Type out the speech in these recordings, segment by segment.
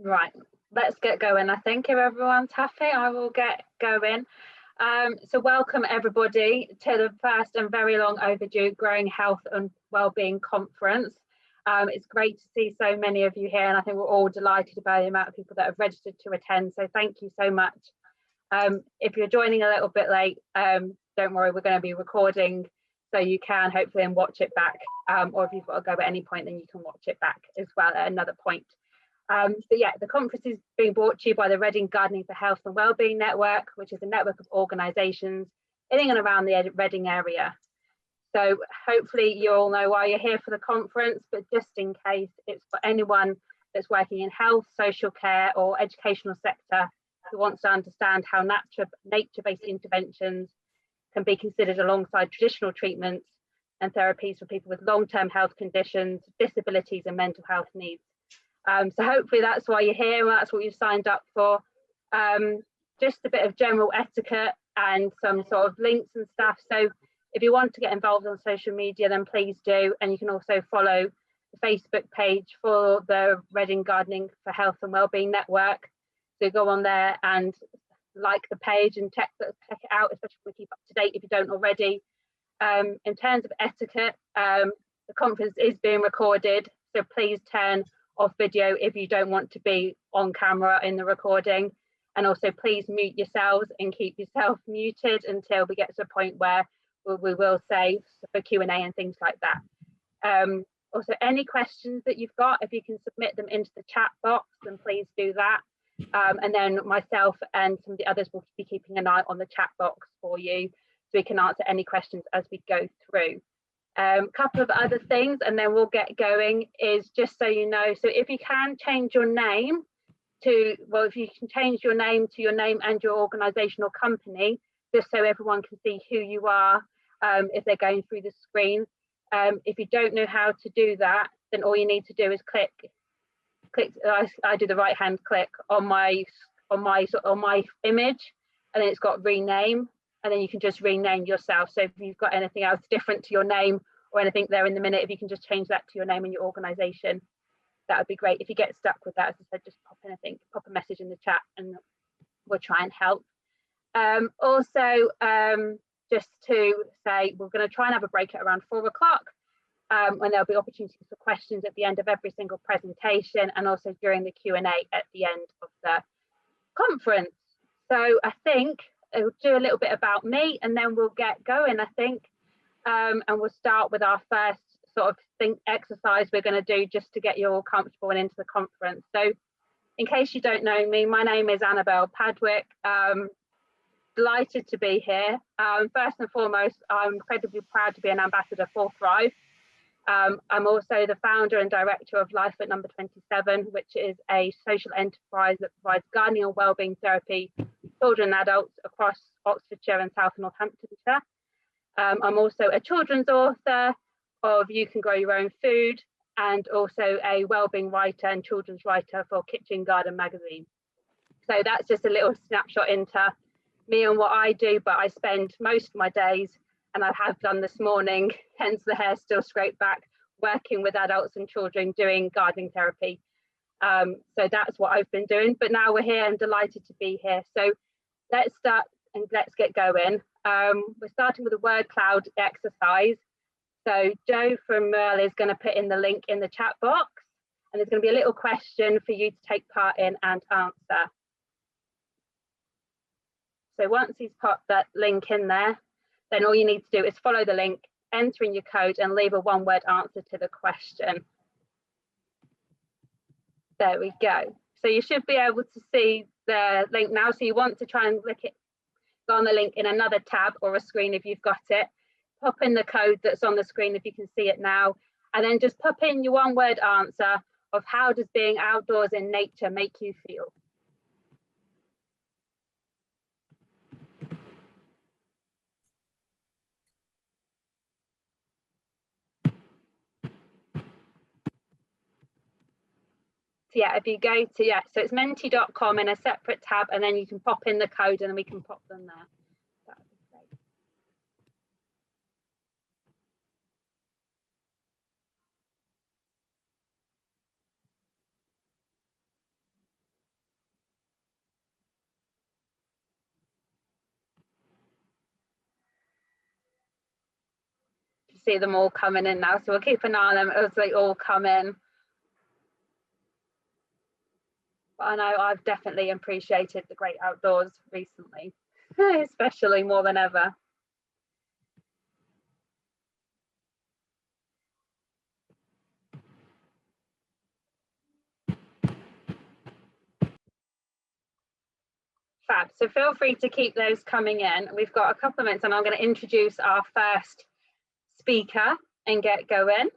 Right, let's get going. I think if everyone's happy, I will get going. So welcome everybody to the first and very long overdue Growing Health and Wellbeing Conference. It's great to see so many of you here, and I think we're all delighted by the amount of people that have registered to attend, so thank you so much. If you're joining a little bit late, don't worry, we're going to be recording, so you can hopefully and watch it back, or if you've got to go at any point, then you can watch it back as well at another point. But yeah, the conference is being brought to you by the Reading Gardening for Health and Wellbeing Network, which is a network of organisations in and around the Reading area. So hopefully you all know why you're here for the conference, but just in case, it's for anyone that's working in health, social care or educational sector who wants to understand how nature-based interventions can be considered alongside traditional treatments and therapies for people with long-term health conditions, disabilities and mental health needs. So hopefully that's why you're here and that's what you've signed up for. Just a bit of general etiquette and some sort of links and stuff. So if you want to get involved on social media, then please do. And you can also follow the Facebook page for the Reading Gardening for Health and Wellbeing Network. So go on there and like the page and check it out, especially if we keep up to date if you don't already. In terms of etiquette, the conference is being recorded, so please turn off video if you don't want to be on camera in the recording, and also please mute yourselves and keep yourself muted until we get to a point where we will save for Q&A and things like that. Also, any questions that you've got, if you can submit them into the chat box, then please do that, and then myself and some of the others will be keeping an eye on the chat box for you so we can answer any questions as we go through. Couple of other things and then we'll get going is just so you know, so if you can change your name to, well, if you can change your name to your name and your organisation or company, just so everyone can see who you are if they're going through the screen. If you don't know how to do that, then all you need to do is click, I do the right hand click on my image, and then it's got rename, and then you can just rename yourself. So if you've got anything else different to your name or anything there in the minute, if you can just change that to your name and your organisation, that would be great. If you get stuck with that, as I said, just pop a message in the chat and we'll try and help. Also, just to say, we're going to try and have a break at around 4 o'clock, when there'll be opportunities for questions at the end of every single presentation, and also during the Q&A at the end of the conference. So I think we'll do a little bit about me and then we'll get going, I think. And we'll start with our first sort of exercise we're going to do just to get you all comfortable and into the conference. So in case you don't know me, my name is Annabelle Padwick. Delighted to be here. First and foremost, I'm incredibly proud to be an ambassador for Thrive. I'm also the founder and director of Life at Number 27, which is a social enterprise that provides gardening and wellbeing therapy to children and adults across Oxfordshire and South Northamptonshire. I'm also a children's author of You Can Grow Your Own Food, and also a wellbeing writer and children's writer for Kitchen Garden magazine. So that's just a little snapshot into me and what I do, but I spend most of my days, and I have done this morning, hence the hair still scraped back, working with adults and children doing gardening therapy. So that's what I've been doing, but now we're here and delighted to be here. So let's start and let's get going. We're starting with a word cloud exercise. So Joe from MERL is going to put in the link in the chat box, and there's going to be a little question for you to take part in and answer. So once he's put that link in there, then all you need to do is follow the link, enter in your code and leave a one-word answer to the question. There we go. So you should be able to see the link now. So you want to try and click it, go on the link in another tab or a screen if you've got it. Pop in the code that's on the screen if you can see it now, and then just pop in your one-word answer of how does being outdoors in nature make you feel? So yeah, if you go to, so it's menti.com in a separate tab, and then you can pop in the code and then we can pop them there. That would be great. see them all coming in now, so we'll keep an eye on them as they all come in. But I know I've definitely appreciated the great outdoors recently, especially more than ever. Fab. So feel free to keep those coming in. We've got a couple of minutes and I'm going to introduce our first speaker and get going.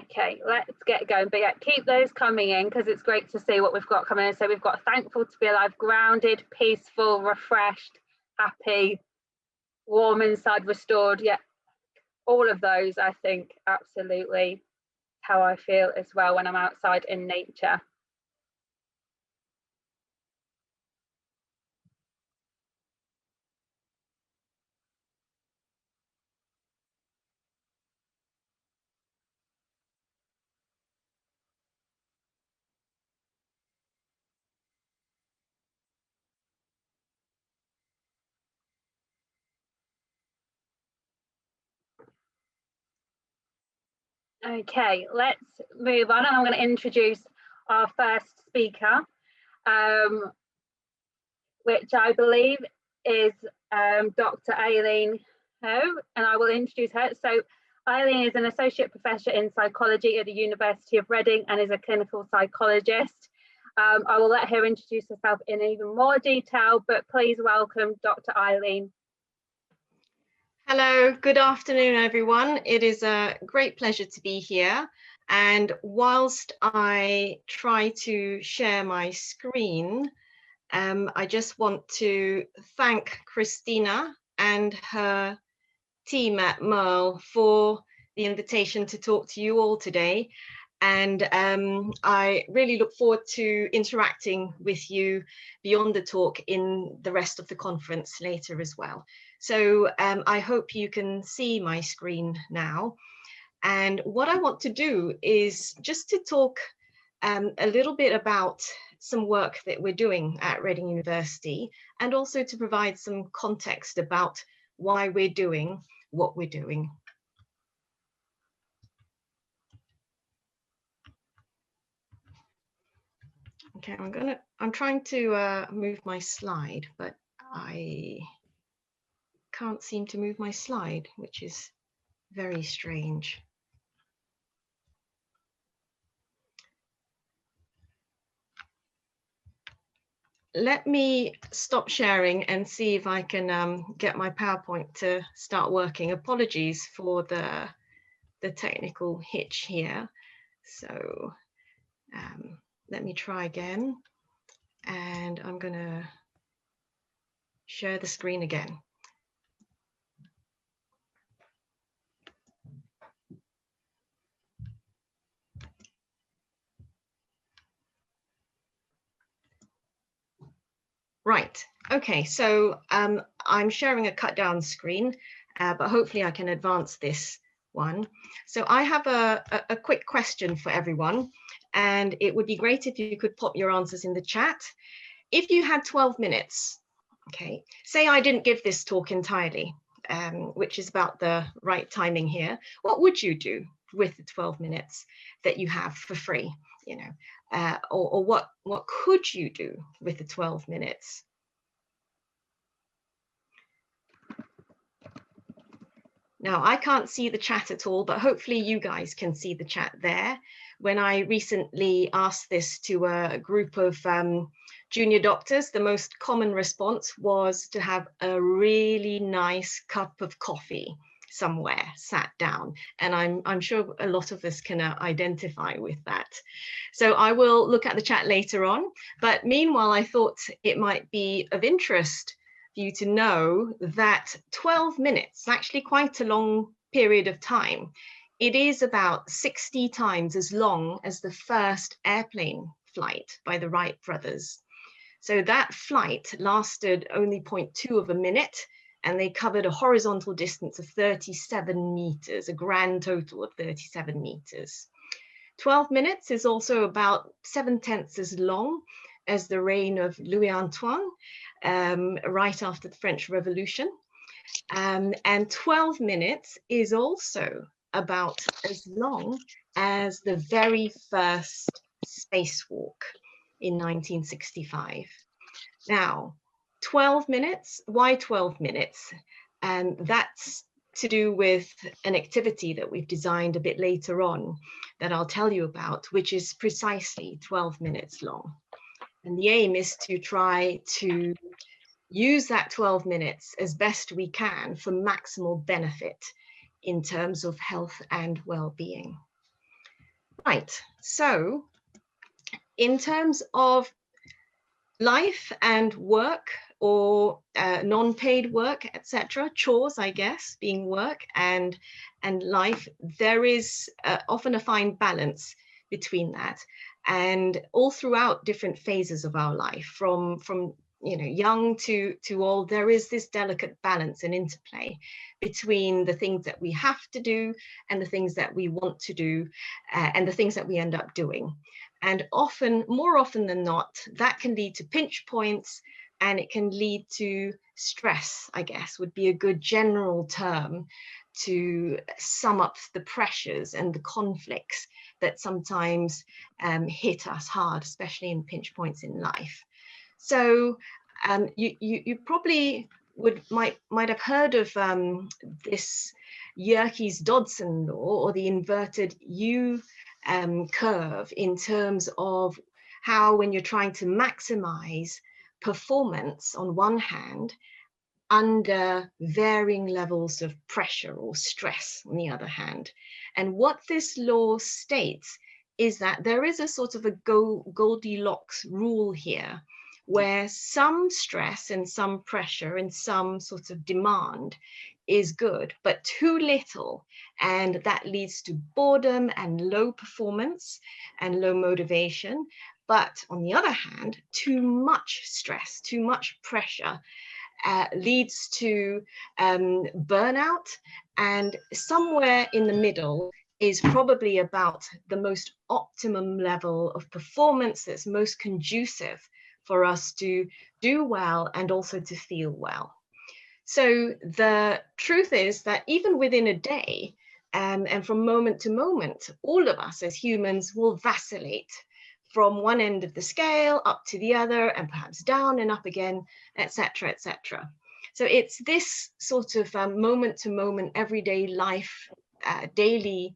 Okay, let's get going. But yeah, keep those coming in because it's great to see what we've got coming in. So we've got thankful to be alive, grounded, peaceful, refreshed, happy, warm inside, restored. Yeah, all of those, I think, absolutely how I feel as well when I'm outside in nature. Okay, let's move on, and I'm going to introduce our first speaker, which I believe is Dr. Aileen Ho, and I will introduce her. So Aileen is an associate professor in psychology at the University of Reading and is a clinical psychologist. I will let her introduce herself in even more detail, but please welcome Dr. Aileen. Hello, good afternoon, everyone. It is a great pleasure to be here. And whilst I try to share my screen, I just want to thank Christina and her team at MERL for the invitation to talk to you all today. And I really look forward to interacting with you beyond the talk in the rest of the conference later as well. So I hope you can see my screen now. And what I want to do is just to talk a little bit about some work that we're doing at Reading University, and also to provide some context about why we're doing what we're doing. Okay, I'm trying to move my slide, but I can't seem to move my slide, which is very strange. Let me stop sharing and see if I can get my PowerPoint to start working. Apologies for the technical hitch here. So let me try again, and I'm going to share the screen again. Right, okay, so I'm sharing a cut down screen, but hopefully I can advance this one. So I have a quick question for everyone, and it would be great if you could pop your answers in the chat. If you had 12 minutes, okay, say I didn't give this talk entirely, which is about the right timing here, what would you do with the 12 minutes that you have for free, you know, or what could you do with the 12 minutes? Now, I can't see the chat at all, but hopefully you guys can see the chat there. When I recently asked this to a group of junior doctors, the most common response was to have a really nice cup of coffee somewhere, sat down. And I'm sure a lot of us can identify with that. So I will look at the chat later on. But meanwhile, I thought it might be of interest for you to know that 12 minutes, actually quite a long period of time. It is about 60 times as long as the first airplane flight by the Wright brothers. So that flight lasted only 0.2 of a minute, and they covered a horizontal distance of 37 meters, a grand total of 37 meters. 12 minutes is also about 7/10 as long as the reign of Louis Antoine, right after the French Revolution. And 12 minutes is also about as long as the very first spacewalk in 1965. Now, 12 minutes, why 12 minutes? And that's to do with an activity that we've designed a bit later on that I'll tell you about, which is precisely 12 minutes long. And the aim is to try to use that 12 minutes as best we can for maximal benefit in terms of health and well-being. Right, so in terms of life and work, or non-paid work, etc., chores, I guess, being work and life, there is often a fine balance between that. And all throughout different phases of our life, from young to old, there is this delicate balance and interplay between the things that we have to do and the things that we want to do, and the things that we end up doing. And often, more often than not, that can lead to pinch points, and it can lead to stress, I guess, would be a good general term to sum up the pressures and the conflicts that sometimes hit us hard, especially in pinch points in life. So you probably might have heard of this Yerkes-Dodson law, or the inverted U curve, in terms of how, when you're trying to maximize performance on one hand, under varying levels of pressure or stress on the other hand. And what this law states is that there is a sort of a Goldilocks rule here, where some stress and some pressure and some sort of demand is good, but too little, and that leads to boredom and low performance and low motivation. But on the other hand, too much stress, too much pressure leads to burnout, and somewhere in the middle is probably about the most optimum level of performance that's most conducive for us to do well and also to feel well. So the truth is that even within a day, and from moment to moment, all of us as humans will vacillate from one end of the scale up to the other, and perhaps down and up again, etc., etc. So it's this sort of moment to moment, everyday life, daily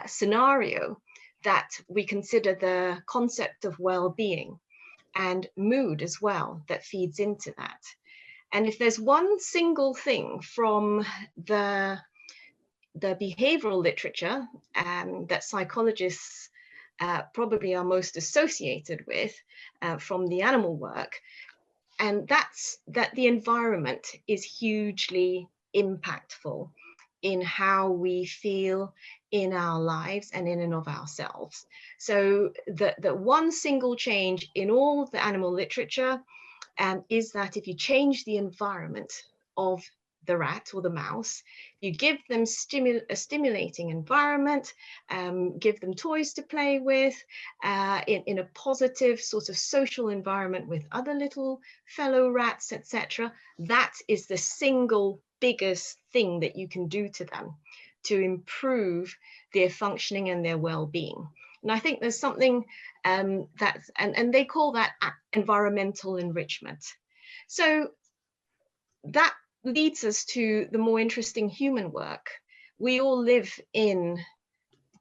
scenario that we consider the concept of well-being, and mood as well that feeds into that. And if there's one single thing from the behavioral literature that psychologists probably are most associated with from the animal work, and that's that the environment is hugely impactful in how we feel in our lives and in and of ourselves. So the one single change in all the animal literature is that if you change the environment of the rat or the mouse, you give them a stimulating environment, give them toys to play with, in a positive sort of social environment with other little fellow rats, etc. That is the single biggest thing that you can do to them to improve their functioning and their well-being. And I think there's something and they call that environmental enrichment. So that leads us to the more interesting human work. We all live in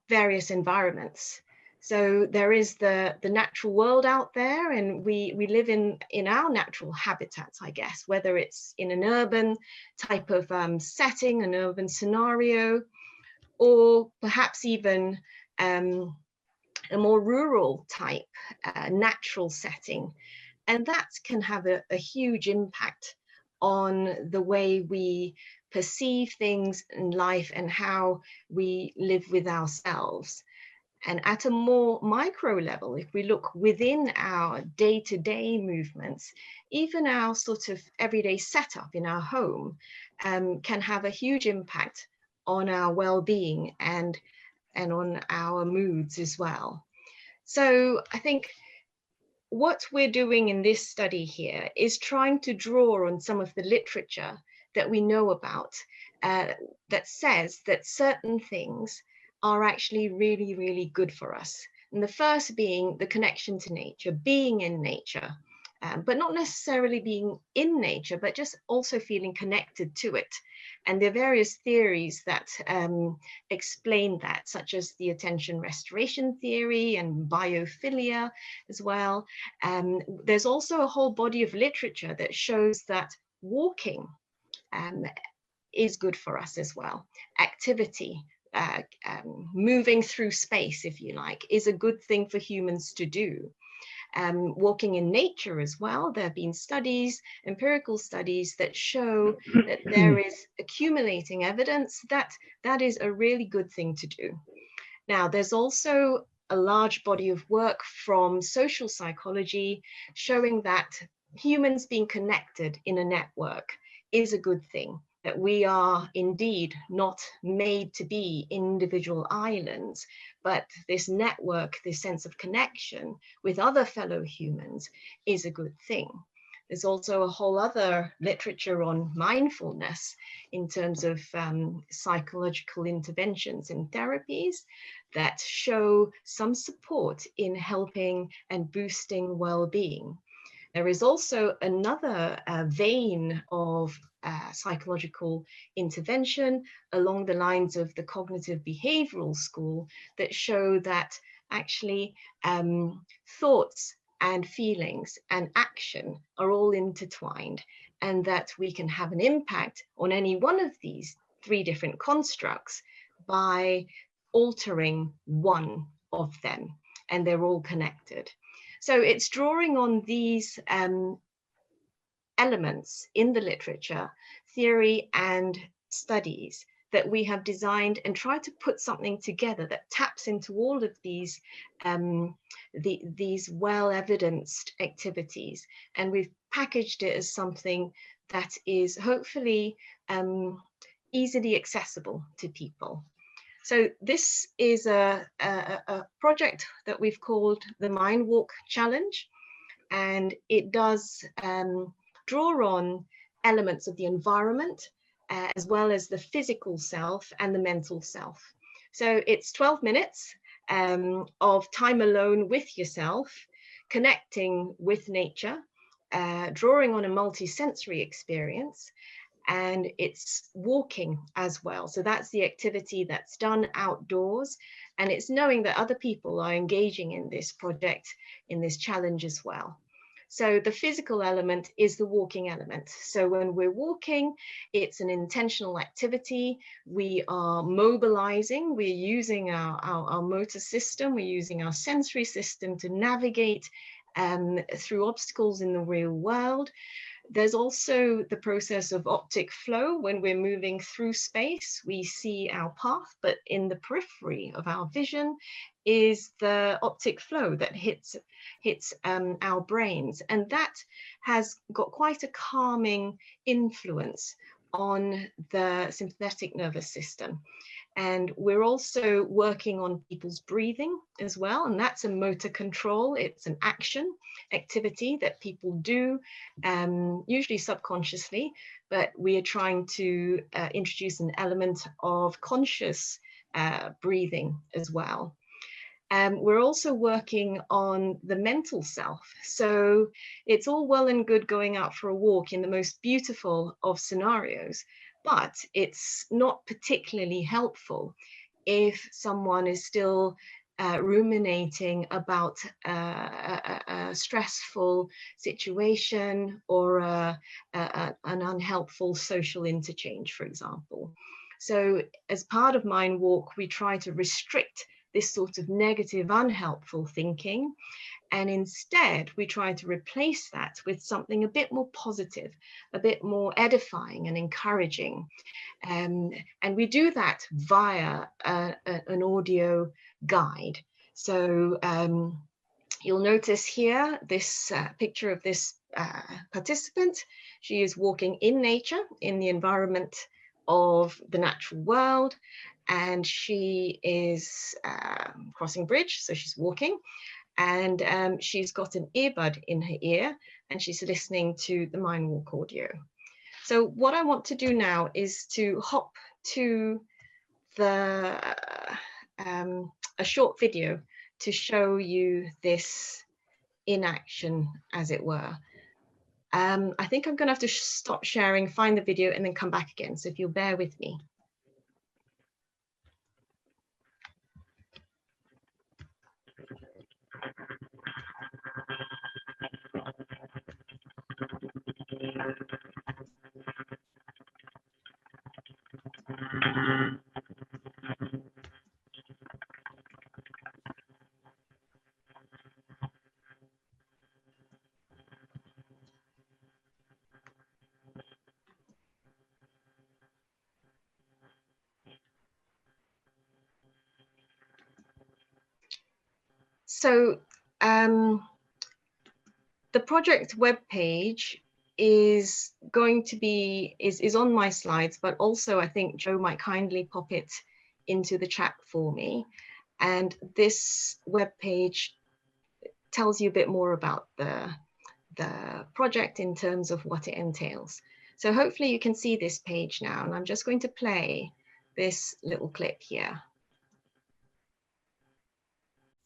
various environments. So there is the natural world out there, and we live in our natural habitats, I guess, whether it's in an urban type of setting, an urban scenario, or perhaps even a more rural type natural setting. And that can have a huge impact on the way we perceive things in life and how we live with ourselves. And at a more micro level, if we look within our day-to-day movements, even our sort of everyday setup in our home can have a huge impact on our well-being and on our moods as well. So I think what we're doing in this study here is trying to draw on some of the literature that we know about that says that certain things are actually really, really good for us. And the first being the connection to nature, being in nature, but not necessarily being in nature, but just also feeling connected to it. And there are various theories that explain that, such as the attention restoration theory and biophilia as well. There's also a whole body of literature that shows that walking is good for us as well. Activity, moving through space, if you like, is a good thing for humans to do. Walking in nature as well, there have been studies, empirical studies, that show that there is accumulating evidence that that is a really good thing to do. Now, there's also a large body of work from social psychology showing that humans being connected in a network is a good thing, that we are indeed not made to be individual islands, but this network, this sense of connection with other fellow humans is a good thing. There's also a whole other literature on mindfulness in terms of psychological interventions and therapies that show some support in helping and boosting well-being. There is also another vein of psychological intervention along the lines of the cognitive behavioral school that show that actually thoughts and feelings and action are all intertwined, and that we can have an impact on any one of these three different constructs by altering one of them, and they're all connected. So it's drawing on these elements in the literature, theory and studies that we have designed and tried to put something together that taps into all of these well-evidenced activities. And we've packaged it as something that is hopefully easily accessible to people. So this is a project that we've called the Mind Walk Challenge, and it does draw on elements of the environment as well as the physical self and the mental self. So it's 12 minutes of time alone with yourself, connecting with nature, drawing on a multi-sensory experience, and it's walking as well. So that's the activity that's done outdoors, and it's knowing that other people are engaging in this project, in this challenge as well. So the physical element is the walking element. So when we're walking, it's an intentional activity. We are mobilizing, we're using our motor system, we're using our sensory system to navigate through obstacles in the real world. There's also the process of optic flow. When we're moving through space, we see our path, but in the periphery of our vision is the optic flow that hits our brains. And that has got quite a calming influence on the sympathetic nervous system. And we're also working on people's breathing as well. And that's a motor control. It's an action activity that people do, usually subconsciously, but we are trying to introduce an element of conscious breathing as well. We're also working on the mental self. So it's all well and good going out for a walk in the most beautiful of scenarios, but it's not particularly helpful if someone is still ruminating about a stressful situation or an unhelpful social interchange, for example. So as part of Mind Walk, we try to restrict this sort of negative, unhelpful thinking. And instead, we try to replace that with something a bit more positive, a bit more edifying and encouraging. And we do that via an audio guide. So you'll notice here this picture of this participant. She is walking in nature, in the environment of the natural world, and she is crossing bridge, so she's walking, and she's got an earbud in her ear, and she's listening to the Mindwalk audio. So what I want to do now is to hop to the a short video to show you this in action, as it were. I think I'm going to have to stop sharing, find the video, and then come back again. So if you'll bear with me. So the project webpage is going to be, is on my slides, but also I think Joe might kindly pop it into the chat for me. And this webpage tells you a bit more about the project in terms of what it entails. So hopefully you can see this page now, and I'm just going to play this little clip here.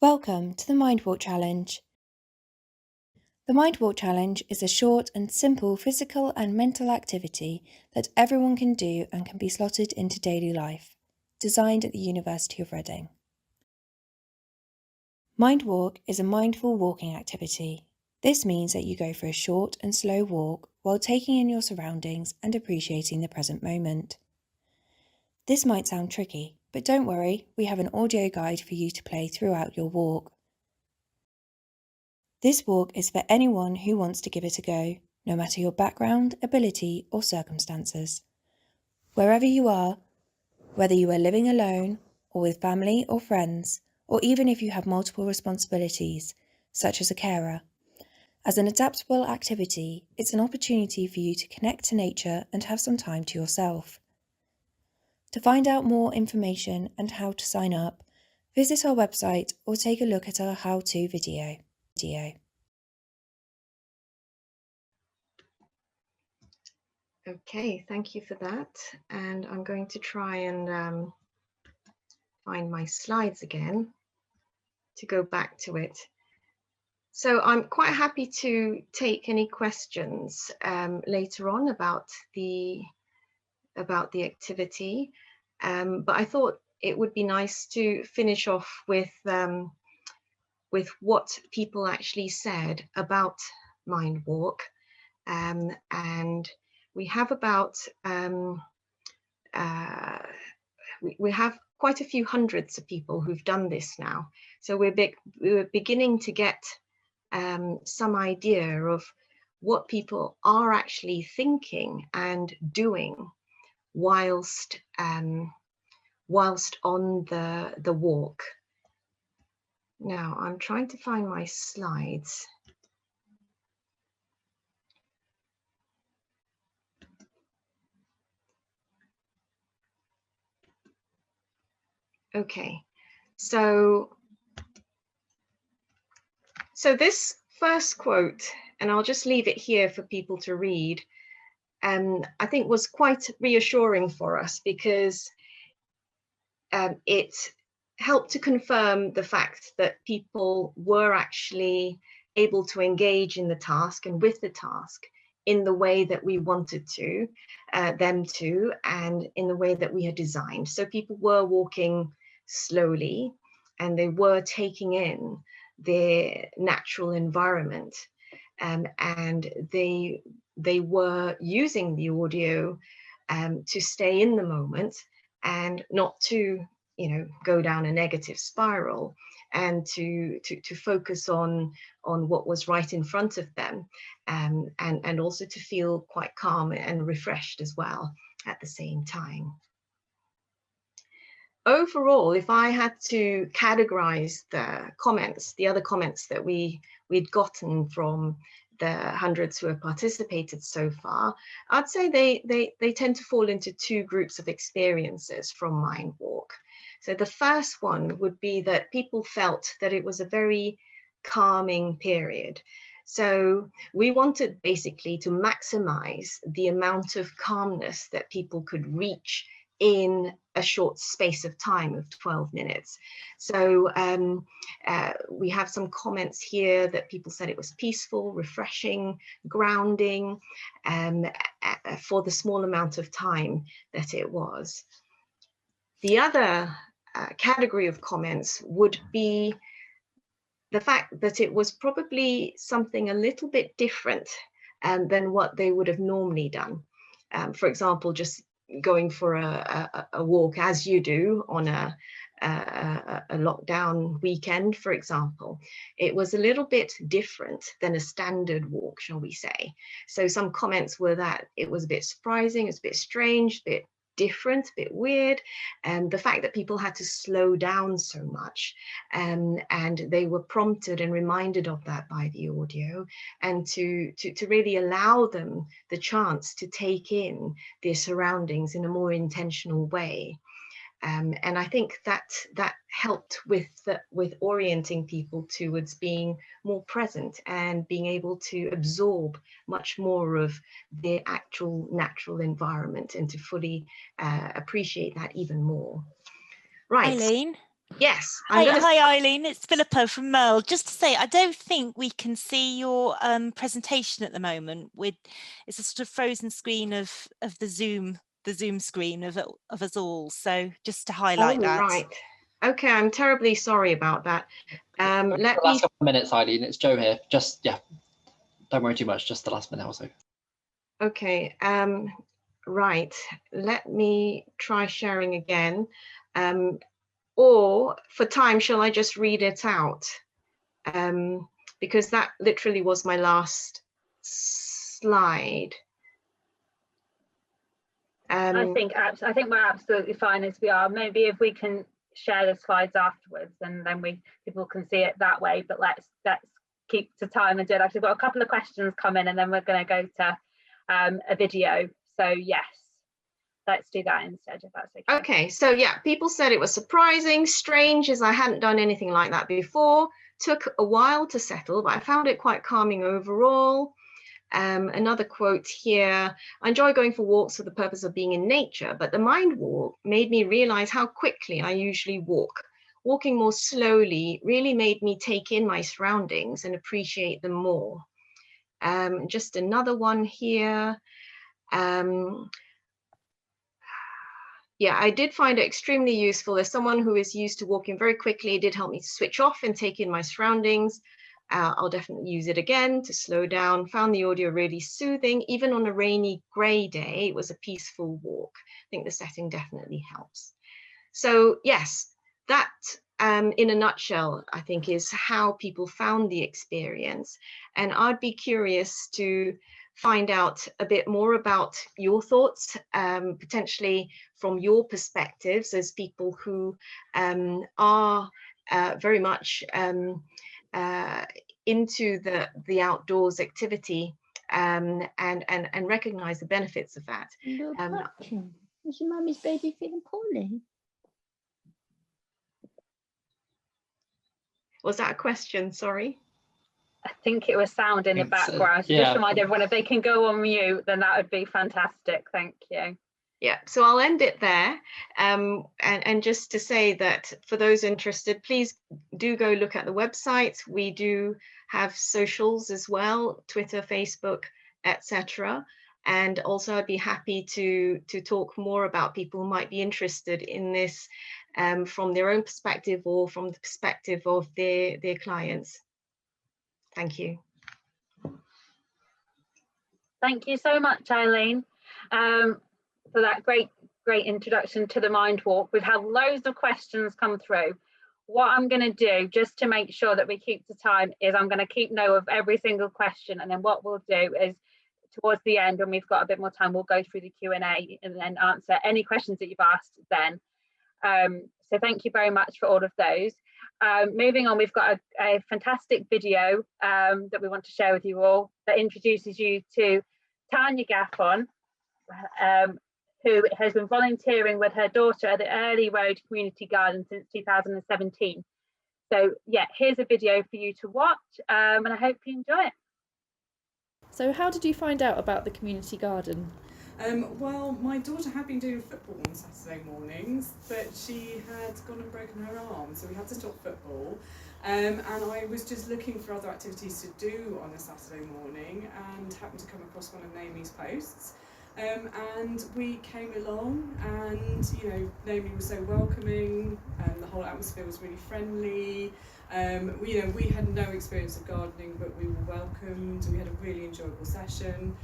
Welcome to the Mindwalk Challenge. The Mindwalk Challenge is a short and simple physical and mental activity that everyone can do and can be slotted into daily life, designed at the University of Reading. Mindwalk is a mindful walking activity. This means that you go for a short and slow walk while taking in your surroundings and appreciating the present moment. This might sound tricky, but don't worry, we have an audio guide for you to play throughout your walk. This walk is for anyone who wants to give it a go, no matter your background, ability, or circumstances. Wherever you are, whether you are living alone or with family or friends, or even if you have multiple responsibilities, such as a carer. As an adaptable activity, it's an opportunity for you to connect to nature and have some time to yourself. To find out more information and how to sign up, visit our website or take a look at our how-to video. Okay, thank you for that. And I'm going to try and find my slides again to go back to it. So I'm quite happy to take any questions later on about the activity, but I thought it would be nice to finish off with what people actually said about Mindwalk, and we have about we have quite a few hundreds of people who've done this now. So we're beginning to get some idea of what people are actually thinking and doing whilst on the walk. Now I'm trying to find my slides. Okay, so this first quote, and I'll just leave it here for people to read, I think was quite reassuring for us, because it helped to confirm the fact that people were actually able to engage in the task and with the task in the way that we wanted to, them to, and in the way that we had designed. So people were walking slowly and they were taking in their natural environment, and they were using the audio to stay in the moment and not to, you know, go down a negative spiral, and to focus on what was right in front of them, and also to feel quite calm and refreshed as well at the same time. overall, if I had to categorize the other comments that we'd gotten from the hundreds who have participated so far, I'd say they tend to fall into two groups of experiences from Mind Walk. So the first one would be that people felt that it was a very calming period. So we wanted basically to maximize the amount of calmness that people could reach in a short space of time of 12 minutes. So we have some comments here that people said it was peaceful, refreshing, grounding, for the small amount of time that it was. The other category of comments would be the fact that it was probably something a little bit different than what they would have normally done. For example, just going for a walk as you do on a lockdown weekend, for example. It was a little bit different than a standard walk, shall we say. So some comments were that it was a bit surprising, it's a bit strange, a bit different, a bit weird, and the fact that people had to slow down so much, and they were prompted and reminded of that by the audio, and to really allow them the chance to take in their surroundings in a more intentional way. And I think that helped with orienting people towards being more present and being able to absorb much more of their actual natural environment and to fully appreciate that even more. Right. Aileen? Yes. Hi, Aileen. It's Philippa from MERL. Just to say, I don't think we can see your presentation at the moment. It's a sort of frozen screen of the Zoom screen of us all. So just to highlight that. Right. Okay, I'm terribly sorry about that. Let me. Last couple of minutes, Aileen. It's Joe here. Just don't worry too much. Just the last minute or so. Okay. Right. Let me try sharing again. Or for time, shall I just read it out? Because that literally was my last slide. I think we're absolutely fine as we are. Maybe if we can share the slides afterwards, and then people can see it that way. But let's keep to time and do it. Actually, we've got a couple of questions coming, and then we're going to go to a video. So yes, let's do that instead, if that's okay. Okay. So yeah, people said it was surprising, strange, as I hadn't done anything like that before. Took a while to settle, but I found it quite calming overall. Another quote here: I enjoy going for walks for the purpose of being in nature, but the Mind Walk made me realize how quickly I usually walk. Walking more slowly really made me take in my surroundings and appreciate them more. Just another one here. Yeah, I did find it extremely useful. As someone who is used to walking very quickly, it did help me to switch off and take in my surroundings. I'll definitely use it again to slow down. Found the audio really soothing. Even on a rainy, grey day, it was a peaceful walk. I think the setting definitely helps. So yes, that in a nutshell, I think is how people found the experience. And I'd be curious to find out a bit more about your thoughts, potentially from your perspectives as people who are very much into the outdoors activity and recognize the benefits of that. Is your mummy's baby feeling poorly? Was that a question? Sorry. I think it was sound in the background. So yeah. just remind everyone, if they can go on mute, then that would be fantastic. Thank you. Yeah, so I'll end it there. And just to say that for those interested, please do go look at the website. We do have socials as well, Twitter, Facebook, etc. And also I'd be happy to talk more about people who might be interested in this from their own perspective or from the perspective of their clients. Thank you. Thank you so much, Aileen, for that great introduction to the Mind Walk. We've had loads of questions come through. What I'm going to do, just to make sure that we keep to time, is I'm going to keep note of every single question, and then what we'll do is towards the end, when we've got a bit more time, we'll go through the Q&A and then answer any questions that you've asked then. So thank you very much for all of those. Moving on, we've got a fantastic video that we want to share with you all that introduces you to Tanya Gaffon, who has been volunteering with her daughter at the Early Road Community Garden since 2017. So yeah, here's a video for you to watch, and I hope you enjoy it. So how did you find out about the community garden? Well, my daughter had been doing football on Saturday mornings, but she had gone and broken her arm, so we had to stop football. And I was just looking for other activities to do on a Saturday morning and happened to come across one of Naomi's posts. And we came along, and you know, Naomi was so welcoming, and the whole atmosphere was really friendly. We had no experience of gardening, but we were welcomed. We had a really enjoyable session.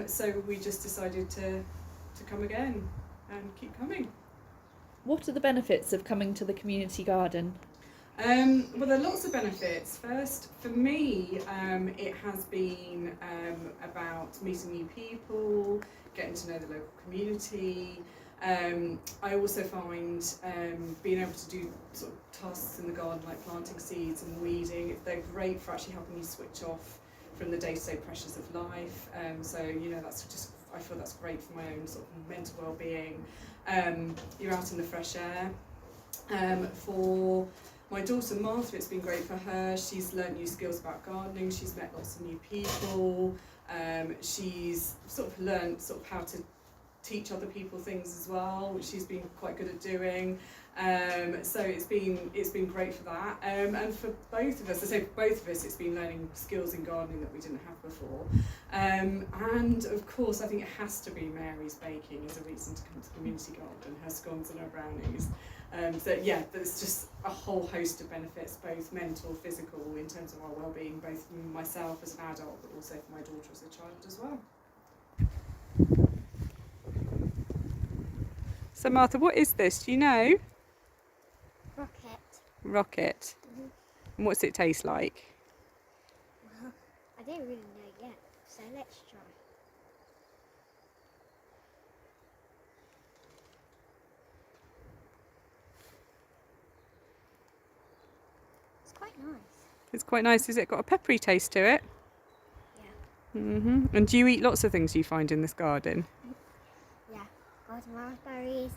So we just decided to come again and keep coming. What are the benefits of coming to the community garden? Well, there are lots of benefits. First, for me, it has been about meeting new people, getting to know the local community. I also find being able to do sort of tasks in the garden like planting seeds and weeding, they're great for actually helping you switch off from the day-to-day pressures of life. So you know, that's just, I feel that's great for my own sort of mental well-being. You're out in the fresh air. For my daughter Martha, it's been great for her. She's learnt new skills about gardening. She's met lots of new people. She's sort of learnt sort of how to teach other people things as well, which she's been quite good at doing. So it's been great for that. And for both of us, I say for both of us, it's been learning skills in gardening that we didn't have before. And of course, I think it has to be Mary's baking as a reason to come to the community garden, her scones and her brownies. So yeah, there's just a whole host of benefits, both mental, physical, in terms of our well-being, both myself as an adult, but also for my daughter as a child as well. So Martha, what is this? Do you know? Rocket. Rocket. Mm-hmm. And what's it taste like? Well, I don't really know yet, so let's try. It's quite nice. It's quite nice. Has it got a peppery taste to it? Yeah. And do you eat lots of things you find in this garden? Yeah. Got raspberries.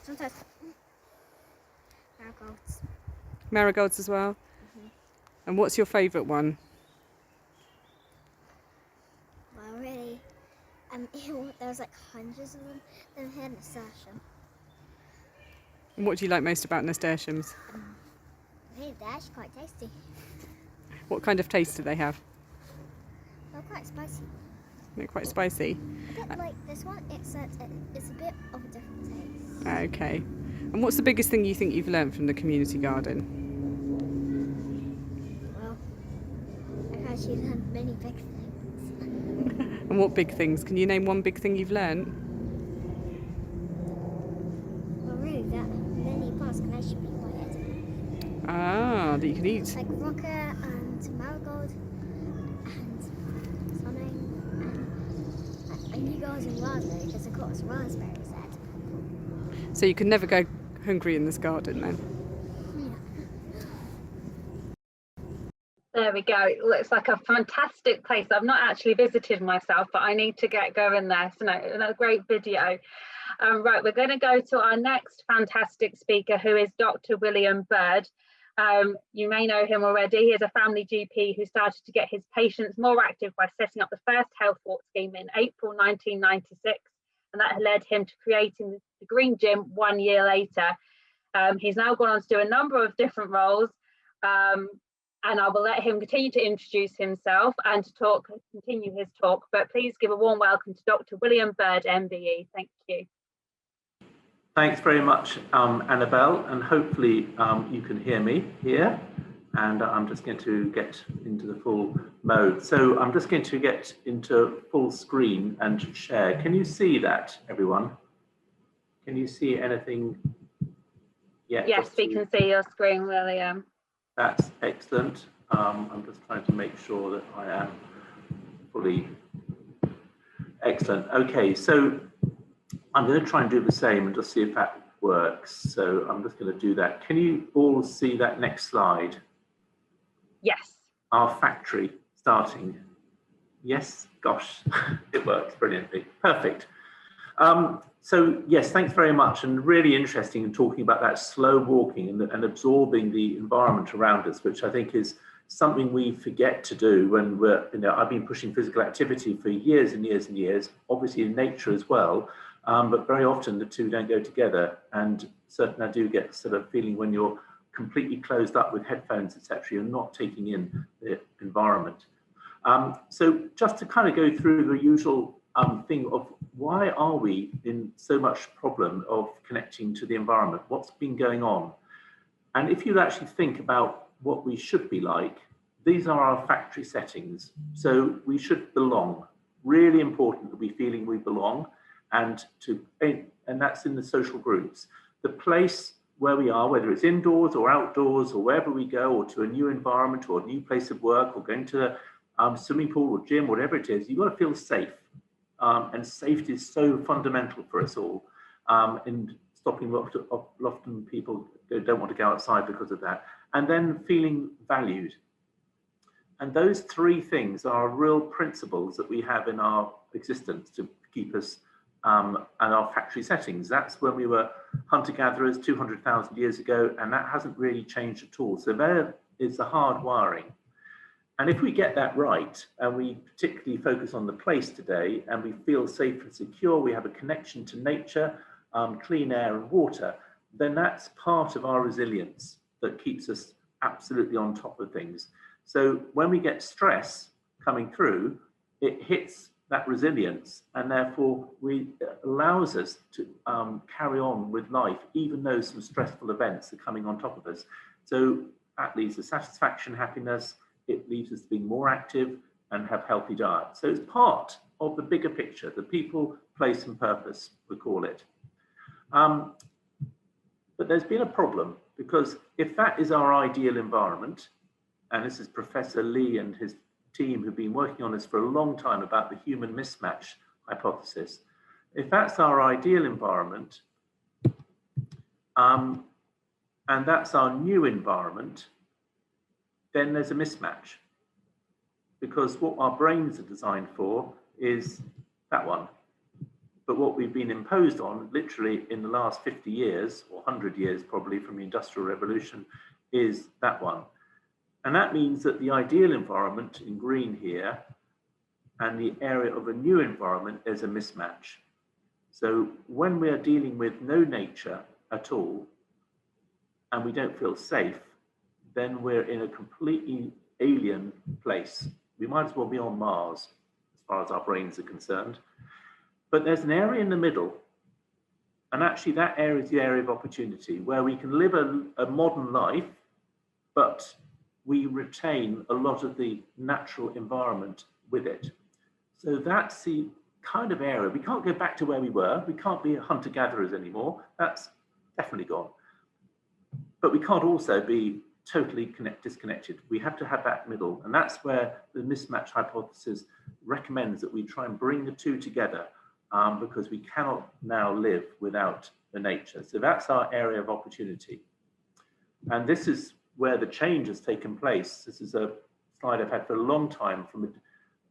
Sometimes marigolds. Marigolds as well? And what's your favourite one? Well, really, there was like hundreds of them. Then we had nasturtium. And what do you like most about nasturtiums? I think they're actually quite tasty. What kind of taste do they have? They're quite spicy. They're quite spicy. A bit like this one, it's a bit of a different taste. Okay. And what's the biggest thing you think you've learned from the community garden? Well, I've actually learned many big things. And what big things? Can you name one big thing you've learned? Well, really, that many plants can actually be quite edible. Ah, that you can eat. Like rocket and marigold and something. And you guys in raspberry, because of course raspberries are edible. So you can never go hungry in this garden then? There we go. It looks like a fantastic place. I've not actually visited myself, but I need to get going there. So no, a great video. Right, we're going to go to our next fantastic speaker, who is Dr. William Bird. You may know him already. He is a family GP who started to get his patients more active by setting up the first health walk scheme in April 1996, and that led him to creating the Green Gym 1 year later. He's now gone on to do a number of different roles, and I will let him continue to introduce himself and to continue his talk, but please give a warm welcome to Dr. William Bird, MBE. Thank you. Thanks very much, Annabelle, and hopefully you can hear me here. And I'm just going to get into the full mode. So I'm just going to get into full screen and share. Can you see that, everyone? Can you see anything yet? Yes, we can see your screen, William. That's excellent. I'm just trying to make sure that I am fully excellent. Okay, so I'm going to try and do the same and just see if that works. So I'm just going to do that. Can you all see that next slide? Yes. Our factory starting. Yes, gosh, it works brilliantly. Perfect. So yes, thanks very much, and really interesting in talking about that slow walking and absorbing the environment around us, which I think is something we forget to do when we're, I've been pushing physical activity for years and years and years, obviously in nature as well, but very often the two don't go together. And certainly I do get sort of feeling when you're completely closed up with headphones, etc., you're not taking in the environment. So just to kind of go through the usual thing of why are we in so much problem of connecting to the environment? What's been going on? And if you actually think about what we should be like, these are our factory settings. So we should belong. Really important that we feeling we belong, and that's in the social groups. The place where we are, whether it's indoors or outdoors or wherever we go, or to a new environment or a new place of work, or going to a swimming pool or gym, whatever it is, you've got to feel safe. And safety is so fundamental for us all, in stopping often people don't want to go outside because of that. And then feeling valued. And those three things are real principles that we have in our existence to keep us and our factory settings. That's when we were hunter-gatherers 200,000 years ago, and that hasn't really changed at all. So there is the hard wiring. And if we get that right, and we particularly focus on the place today, and we feel safe and secure, we have a connection to nature, clean air and water, then that's part of our resilience that keeps us absolutely on top of things. So when we get stress coming through, it hits that resilience, and therefore it allows us to carry on with life, even though some stressful events are coming on top of us. So that leads to satisfaction, happiness. It leaves us being more active and have healthy diet. So it's part of the bigger picture, the people, place and purpose, we call it. But there's been a problem, because if that is our ideal environment, and this is Professor Lee and his team who've been working on this for a long time about the human mismatch hypothesis, if that's our ideal environment, and that's our new environment, then there's a mismatch, because what our brains are designed for is that one. But what we've been imposed on literally in the last 50 years or 100 years probably from the Industrial Revolution is that one. And that means that the ideal environment in green here and the area of a new environment is a mismatch. So when we are dealing with no nature at all and we don't feel safe, then we're in a completely alien place. We might as well be on Mars as far as our brains are concerned. But there's an area in the middle, and actually that area is the area of opportunity where we can live a modern life, but we retain a lot of the natural environment with it. So that's the kind of area. We can't go back to where we were. We can't be hunter-gatherers anymore. That's definitely gone. But we can't also be totally disconnected. We have to have that middle, and that's where the mismatch hypothesis recommends that we try and bring the two together, because we cannot now live without the nature. So that's our area of opportunity. And this is where the change has taken place. This is a slide I've had for a long time.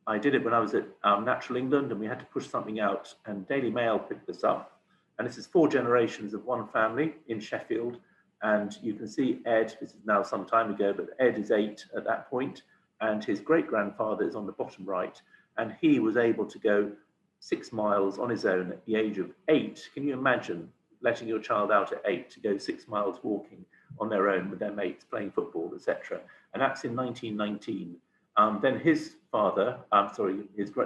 I did it when I was at Natural England, and we had to push something out, and Daily Mail picked this up. And this is 4 generations of one family in Sheffield. And you can see Ed, this is now some time ago, but Ed is 8 at that point, and his great-grandfather is on the bottom right, and he was able to go 6 miles on his own at the age of 8. Can you imagine letting your child out at 8 to go 6 miles walking on their own with their mates, playing football, etc.? And that's in 1919. Then his father,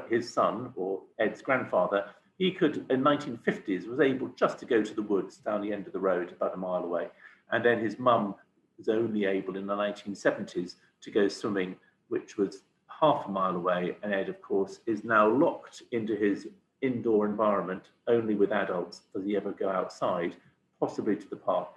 his son, or Ed's grandfather, he could, in 1950s, was able just to go to the woods down the end of the road, about a mile away. And then his mum was only able in the 1970s to go swimming, which was half a mile away. And Ed, of course, is now locked into his indoor environment. Only with adults does he ever go outside, possibly to the park.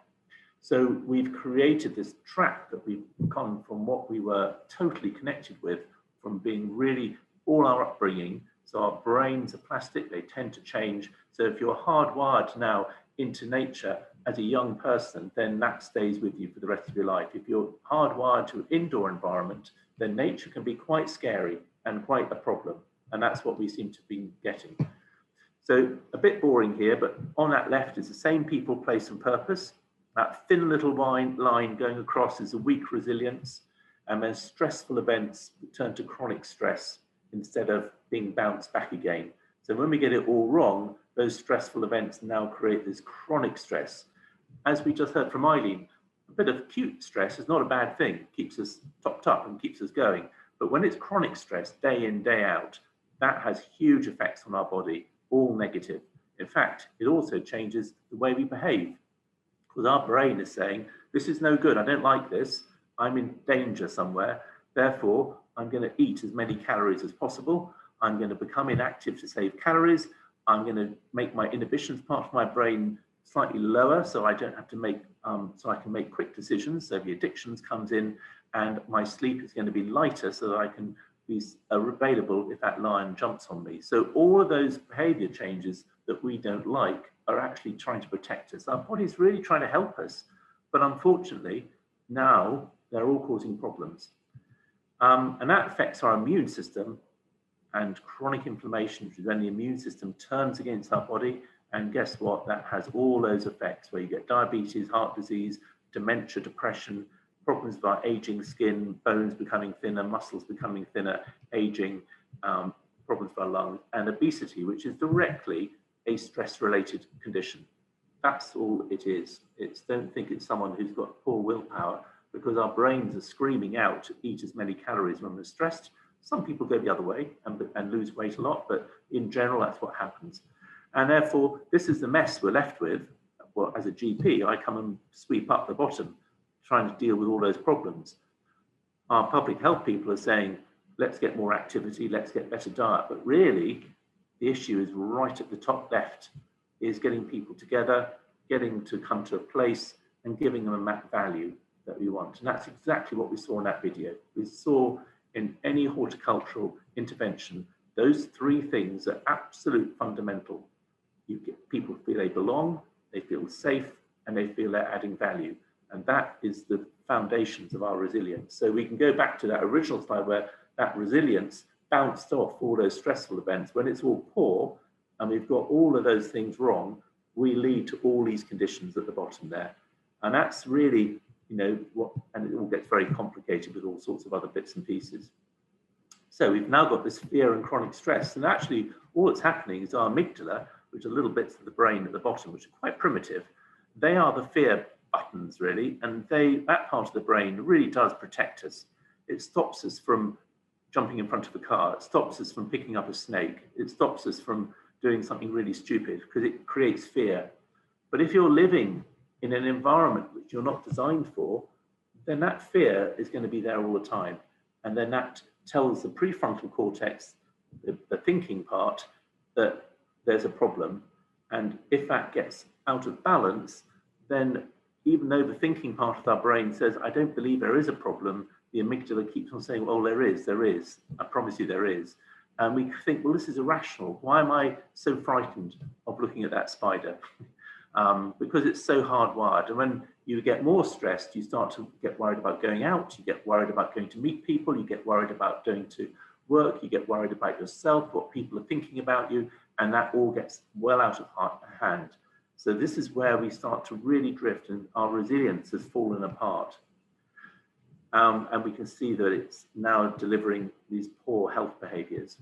So we've created this trap that we've come from what we were totally connected with, from being really all our upbringing So our brains are plastic, they tend to change. So if you're hardwired now into nature as a young person, then that stays with you for the rest of your life. If you're hardwired to an indoor environment, then nature can be quite scary and quite a problem. And that's what we seem to be getting. So a bit boring here, but on that left is the same people, place and purpose. That thin little line going across is a weak resilience, and then stressful events turn to chronic stress instead of being bounced back again. So when we get it all wrong, those stressful events now create this chronic stress. As we just heard from Aileen, a bit of acute stress is not a bad thing. It keeps us topped up and keeps us going. But when it's chronic stress, day in, day out, that has huge effects on our body, all negative. In fact, it also changes the way we behave, because our brain is saying, this is no good, I don't like this, I'm in danger somewhere, therefore I'm going to eat as many calories as possible, I'm going to become inactive to save calories, I'm going to make my inhibitions part of my brain slightly lower so I don't have to make, so I can make quick decisions, so the addictions comes in, and my sleep is going to be lighter so that I can be available if that lion jumps on me. So all of those behavior changes that we don't like are actually trying to protect us. Our body's really trying to help us, but unfortunately now they're all causing problems. And that affects our immune system, and chronic inflammation, which is when the immune system turns against our body. And guess what? That has all those effects where you get diabetes, heart disease, dementia, depression, problems with our aging skin, bones becoming thinner, muscles becoming thinner, aging, problems with our lungs, and obesity, which is directly a stress-related condition. That's all it is. Don't think it's someone who's got poor willpower, because our brains are screaming out to eat as many calories when we're stressed. Some people go the other way and lose weight a lot, but in general, that's what happens. And therefore, this is the mess we're left with. Well, as a GP, I come and sweep up the bottom, trying to deal with all those problems. Our public health people are saying, let's get more activity, let's get better diet. But really, the issue is right at the top left, is getting people together, getting to come to a place and giving them a value that we want. And that's exactly what we saw in that video. We saw in any horticultural intervention, those three things are absolute fundamental. You get people feel they belong, they feel safe, and they feel they're adding value. And that is the foundations of our resilience. So we can go back to that original slide where that resilience bounced off all those stressful events. When it's all poor and we've got all of those things wrong, we lead to all these conditions at the bottom there. And that's really, you know, what, and it all gets very complicated with all sorts of other bits and pieces. So we've now got this fear and chronic stress. And actually all that's happening is our amygdala, which are little bits of the brain at the bottom, which are quite primitive. They are the fear buttons really, and that part of the brain really does protect us. It stops us from jumping in front of a car, it stops us from picking up a snake, it stops us from doing something really stupid because it creates fear. But if you're living in an environment which you're not designed for, then that fear is going to be there all the time. And then that tells the prefrontal cortex, the thinking part, that there's a problem. And if that gets out of balance, then even though the thinking part of our brain says, I don't believe there is a problem, the amygdala keeps on saying, well, there is, I promise you there is. And we think, well, this is irrational. Why am I so frightened of looking at that spider? Because it's so hardwired. And when you get more stressed, you start to get worried about going out, you get worried about going to meet people, you get worried about going to work, you get worried about yourself, what people are thinking about you, and that all gets well out of hand. So this is where we start to really drift and our resilience has fallen apart. And we can see that it's now delivering these poor health behaviors.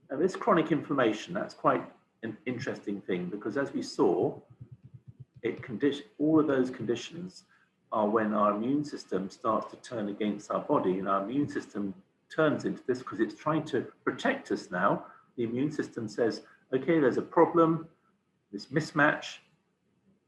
And this chronic inflammation, that's quite an interesting thing, because as we saw, all of those conditions are when our immune system starts to turn against our body, and our immune system turns into this because it's trying to protect us now. The immune system says, okay, there's a problem, this mismatch,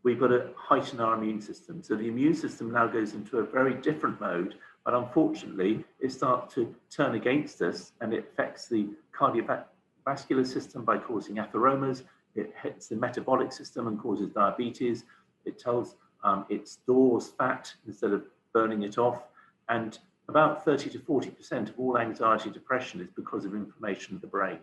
we've got to heighten our immune system. So the immune system now goes into a very different mode, but unfortunately, it starts to turn against us and it affects the cardiovascular system by causing atheromas. It hits the metabolic system and causes diabetes. It stores fat instead of burning it off. And About 30 to 40% of all anxiety, depression is because of inflammation of the brain,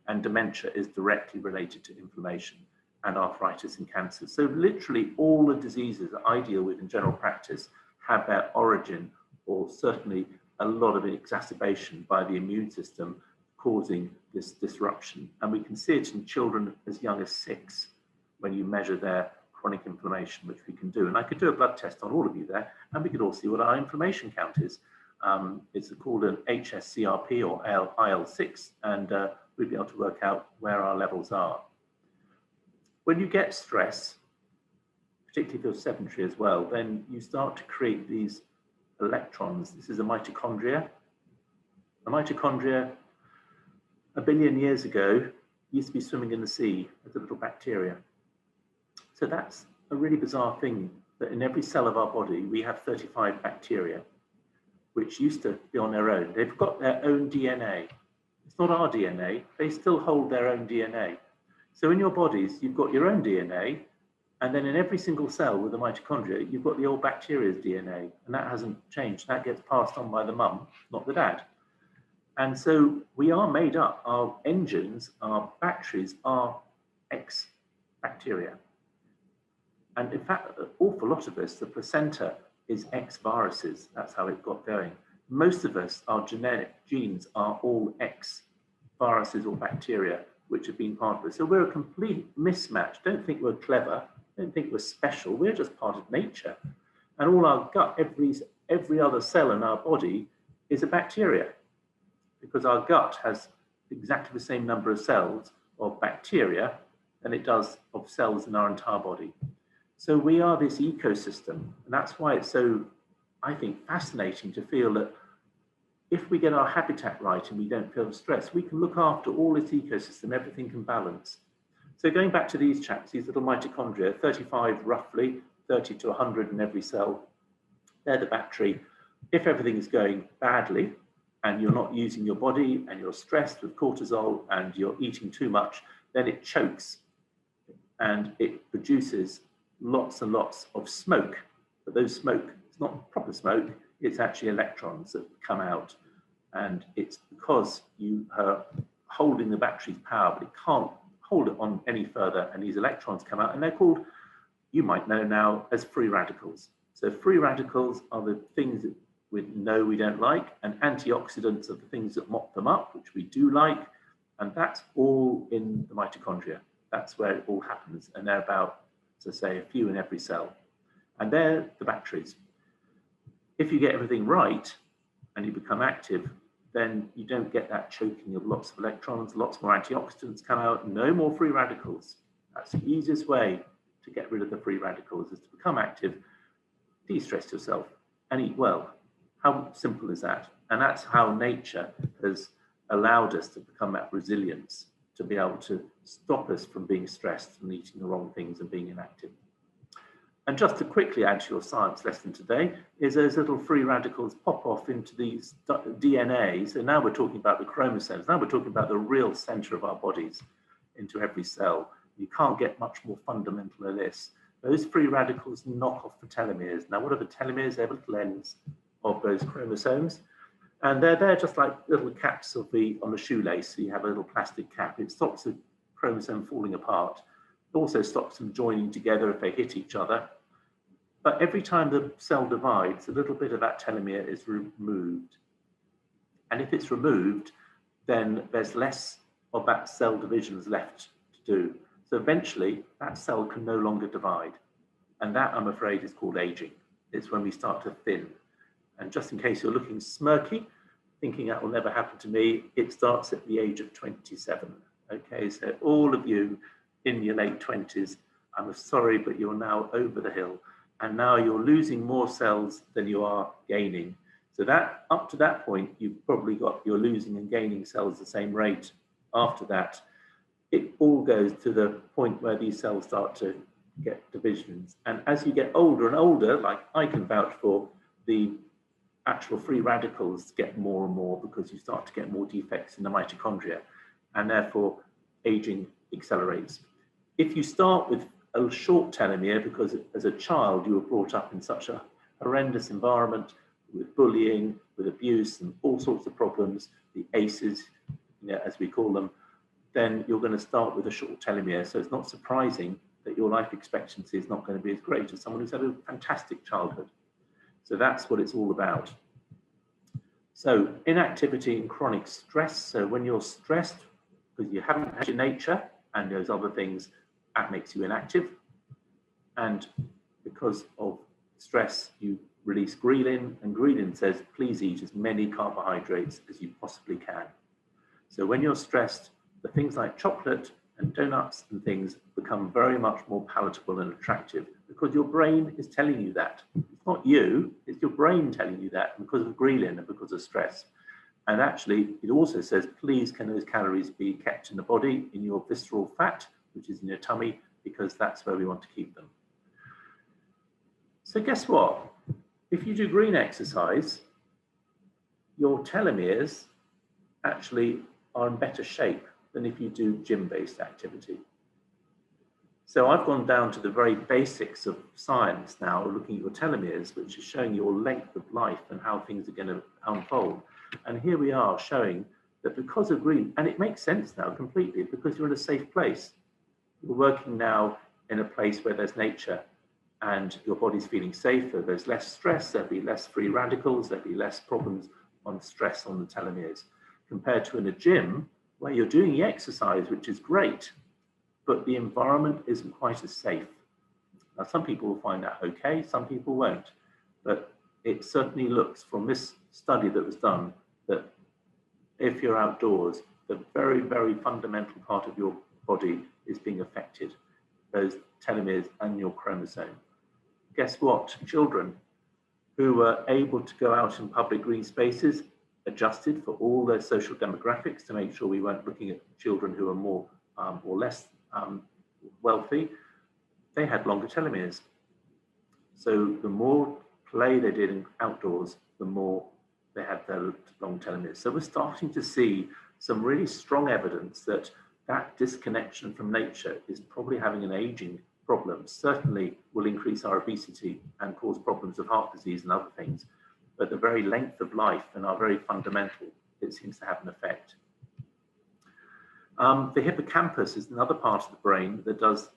and dementia is directly related to inflammation, and arthritis and cancer. So literally all the diseases that I deal with in general practice have their origin, or certainly a lot of exacerbation by the immune system causing this disruption. And we can see it in children as young as 6 when you measure their chronic inflammation, which we can do. And I could do a blood test on all of you there, and we could all see what our inflammation count is. It's called an HSCRP or IL-6, and we'd be able to work out where our levels are. When you get stress, particularly if you're sedentary as well, then you start to create these electrons. This is a mitochondria. A mitochondria, 1 billion years ago, used to be swimming in the sea as a little bacteria. So that's a really bizarre thing, that in every cell of our body, we have 35 bacteria, which used to be on their own. They've got their own DNA. It's not our DNA, they still hold their own DNA. So in your bodies, you've got your own DNA, and then in every single cell with the mitochondria, you've got the old bacteria's DNA, and that hasn't changed. That gets passed on by the mum, not the dad. And so we are made up, our engines, our batteries are ex-bacteria. And in fact, an awful lot of us, the placenta is ex-viruses. That's how it got going. Most of us, our genetic genes are all ex-viruses or bacteria, which have been part of us. So we're a complete mismatch. Don't think we're clever. Don't think we're special. We're just part of nature. And all our gut, every other cell in our body is a bacteria, because our gut has exactly the same number of cells of bacteria than it does of cells in our entire body. So we are this ecosystem. And that's why it's so, I think, fascinating to feel that if we get our habitat right and we don't feel stress, we can look after all this ecosystem, everything can balance. So going back to these chaps, these little mitochondria, 35 roughly, 30 to 100 in every cell, they're the battery. If everything is going badly and you're not using your body and you're stressed with cortisol and you're eating too much, then it chokes and it produces lots and lots of smoke. But those smoke, it's not proper smoke, it's actually electrons that come out. And it's because you are holding the battery's power, but it can't hold it on any further. And these electrons come out, and they're called, you might know now, as free radicals. So free radicals are the things that we know we don't like, and antioxidants are the things that mop them up, which we do like. And that's all in the mitochondria. That's where it all happens. And they're about, to say, a few in every cell. And they're the batteries. If you get everything right and you become active, then you don't get that choking of lots of electrons, lots more antioxidants come out, no more free radicals. That's the easiest way to get rid of the free radicals, is to become active, de-stress yourself, and eat well. How simple is that? And that's how nature has allowed us to become that resilience, to be able to stop us from being stressed and eating the wrong things and being inactive. And just to quickly add to your science lesson today, is those little free radicals pop off into these DNA. So now we're talking about the chromosomes. Now we're talking about the real center of our bodies, into every cell. You can't get much more fundamental than this. Those free radicals knock off the telomeres. Now, what are the telomeres? They're little ends of those chromosomes. And they're there just like little caps of on the shoelace. So you have a little plastic cap. It stops the chromosome falling apart. It also stops them joining together if they hit each other. But every time the cell divides, a little bit of that telomere is removed. And if it's removed, then there's less of that cell divisions left to do. So eventually, that cell can no longer divide. And that, I'm afraid, is called aging. It's when we start to thin. And just in case you're looking smirky, thinking that will never happen to me, it starts at the age of 27. Okay, so all of you in your late 20s, I'm sorry, but you're now over the hill. And now you're losing more cells than you are gaining. So that up to that point, you've probably got, you're losing and gaining cells the same rate. After that, it all goes to the point where these cells start to get divisions. And as you get older and older, like I can vouch for, the actual free radicals get more and more because you start to get more defects in the mitochondria, and therefore aging accelerates. If you start with a short telomere because as a child you were brought up in such a horrendous environment with bullying, with abuse and all sorts of problems, the ACEs, as we call them, then you're going to start with a short telomere. So it's not surprising that your life expectancy is not going to be as great as someone who's had a fantastic childhood. So that's what it's all about. So inactivity and chronic stress. So when you're stressed because you haven't had your nature and those other things, that makes you inactive. And because of stress, you release ghrelin, and ghrelin says, please eat as many carbohydrates as you possibly can. So when you're stressed, the things like chocolate and donuts and things become very much more palatable and attractive because your brain is telling you that. It's not you, it's your brain telling you that because of ghrelin and because of stress. And actually, it also says, please can those calories be kept in the body, in your visceral fat, which is in your tummy, because that's where we want to keep them. So guess what? If you do green exercise, your telomeres actually are in better shape than if you do gym-based activity. So I've gone down to the very basics of science now, looking at your telomeres, which is showing your length of life and how things are going to unfold. And here we are showing that because of green, and it makes sense now completely, because you're in a safe place. You're working now in a place where there's nature and your body's feeling safer, there's less stress, there'll be less free radicals, there'll be less problems on stress on the telomeres, compared to in a gym where you're doing the exercise, which is great, but the environment isn't quite as safe. Now, some people will find that okay, some people won't, but it certainly looks from this study that was done that if you're outdoors, the very, very fundamental part of your body is being affected, those telomeres and your chromosome. Guess what? Children who were able to go out in public green spaces, adjusted for all their social demographics to make sure we weren't looking at children who are more or less wealthy, they had longer telomeres. So the more play they did in outdoors, the more they had their long telomeres. So we're starting to see some really strong evidence that that disconnection from nature is probably having an aging problem. Certainly will increase our obesity and cause problems of heart disease and other things. But the very length of life and our very fundamental, it seems to have an effect. The hippocampus is another part of the brain that does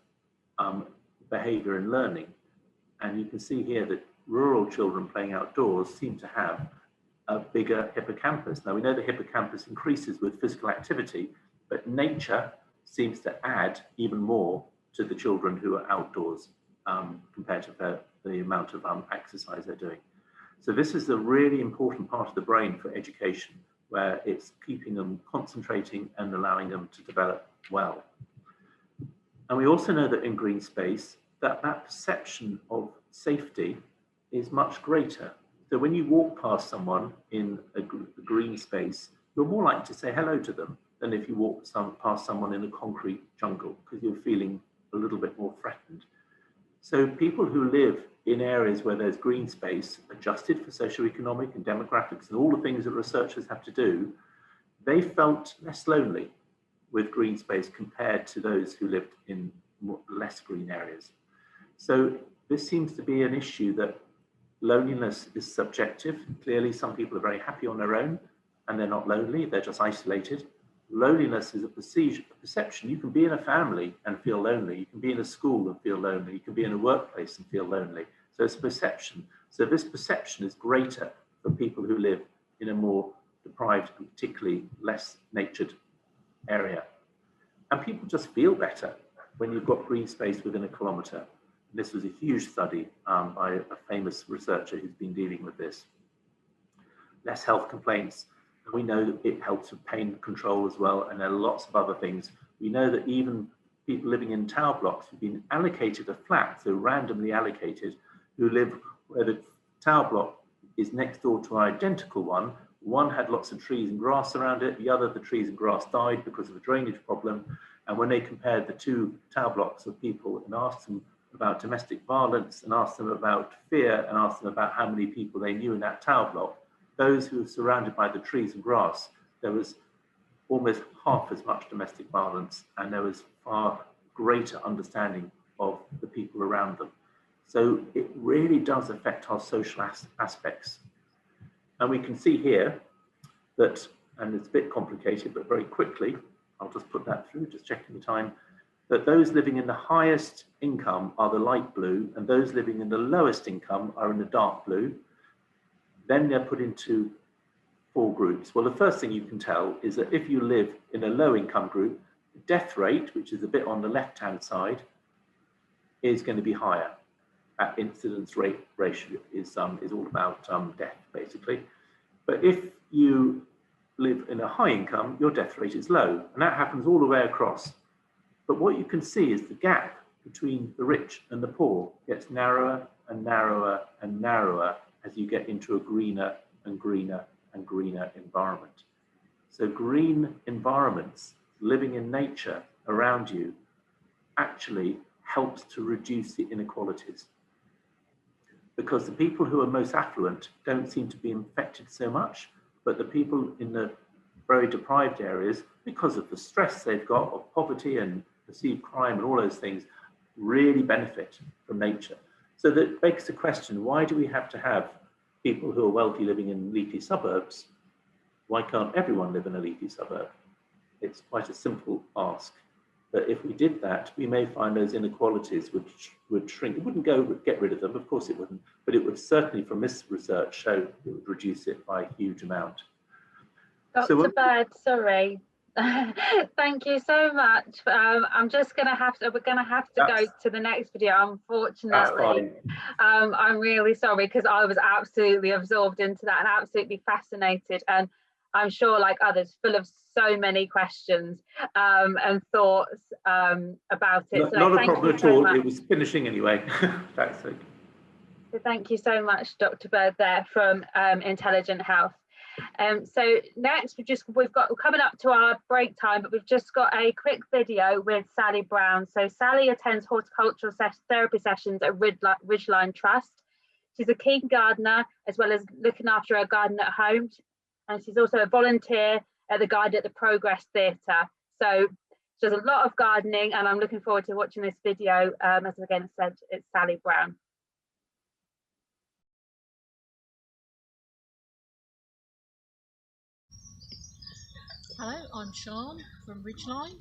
behavior and learning. And you can see here that rural children playing outdoors seem to have a bigger hippocampus. Now we know the hippocampus increases with physical activity, but nature seems to add even more to the children who are outdoors compared to the amount of exercise they're doing. So this is a really important part of the brain for education, where it's keeping them concentrating and allowing them to develop well. And we also know that in green space, that perception of safety is much greater. So when you walk past someone in a green space, you're more likely to say hello to them than if you walk past someone in a concrete jungle, because you're feeling a little bit more threatened. So people who live in areas where there's green space, adjusted for socioeconomic and demographics and all the things that researchers have to do, they felt less lonely with green space compared to those who lived in less green areas. So this seems to be an issue that loneliness is subjective. Clearly, some people are very happy on their own and they're not lonely, they're just isolated. Loneliness is a perception. You can be in a family and feel lonely. You can be in a school and feel lonely. You can be in a workplace and feel lonely. So it's a perception. So this perception is greater for people who live in a more deprived and particularly less natured area. And people just feel better when you've got green space within a kilometre. This was a huge study by a famous researcher who's been dealing with this. Less health complaints. We know that it helps with pain control as well, and there are lots of other things. We know that even people living in tower blocks who've been allocated a flat, so randomly allocated, who live where the tower block is next door to an identical one. One had lots of trees and grass around it, the other, the trees and grass died because of a drainage problem. And when they compared the two tower blocks of people and asked them about domestic violence and asked them about fear and asked them about how many people they knew in that tower block, those who were surrounded by the trees and grass, there was almost half as much domestic violence, and there was far greater understanding of the people around them. So it really does affect our social aspects. And we can see here that, and it's a bit complicated, but very quickly, I'll just put that through, just checking the time, that those living in the highest income are the light blue, and those living in the lowest income are in the dark blue. Then they're put into 4 groups. Well, the first thing you can tell is that if you live in a low income group, the death rate, which is a bit on the left-hand side, is going to be higher. That incidence rate ratio is all about death, basically. But if you live in a high income, your death rate is low, and that happens all the way across. But what you can see is the gap between the rich and the poor gets narrower and narrower and narrower as you get into a greener and greener and greener environment. So green environments, living in nature around you, actually helps to reduce the inequalities, because the people who are most affluent don't seem to be infected so much, but the people in the very deprived areas, because of the stress they've got of poverty and perceived crime and all those things, really benefit from nature. So that begs the question, why do we have to have people who are wealthy living in leafy suburbs? Why can't everyone live in a leafy suburb? It's quite a simple ask. But if we did that, we may find those inequalities would shrink. It wouldn't get rid of them, of course it wouldn't, but it would certainly, from this research, show it would reduce it by a huge amount. Dr. Bird, sorry. Thank you so much. I'm just going to have to, we're going to have to go to the next video, unfortunately. I'm really sorry, because I was absolutely absorbed into that and absolutely fascinated. And I'm sure, like others, full of so many questions and thoughts about it. Not a problem at all. It was finishing anyway. That's okay. So thank you so much, Dr. Bird, there from Intelligent Health. So next, we're coming up to our break time, but we've just got a quick video with Sally Brown. So Sally attends horticultural therapy sessions at Ridgeline Trust. She's a keen gardener, as well as looking after her garden at home. And she's also a volunteer at the Garden at the Progress Theatre. So she does a lot of gardening, and I'm looking forward to watching this video. As again said, it's Sally Brown. Hello, I'm Sean from Ridgeline.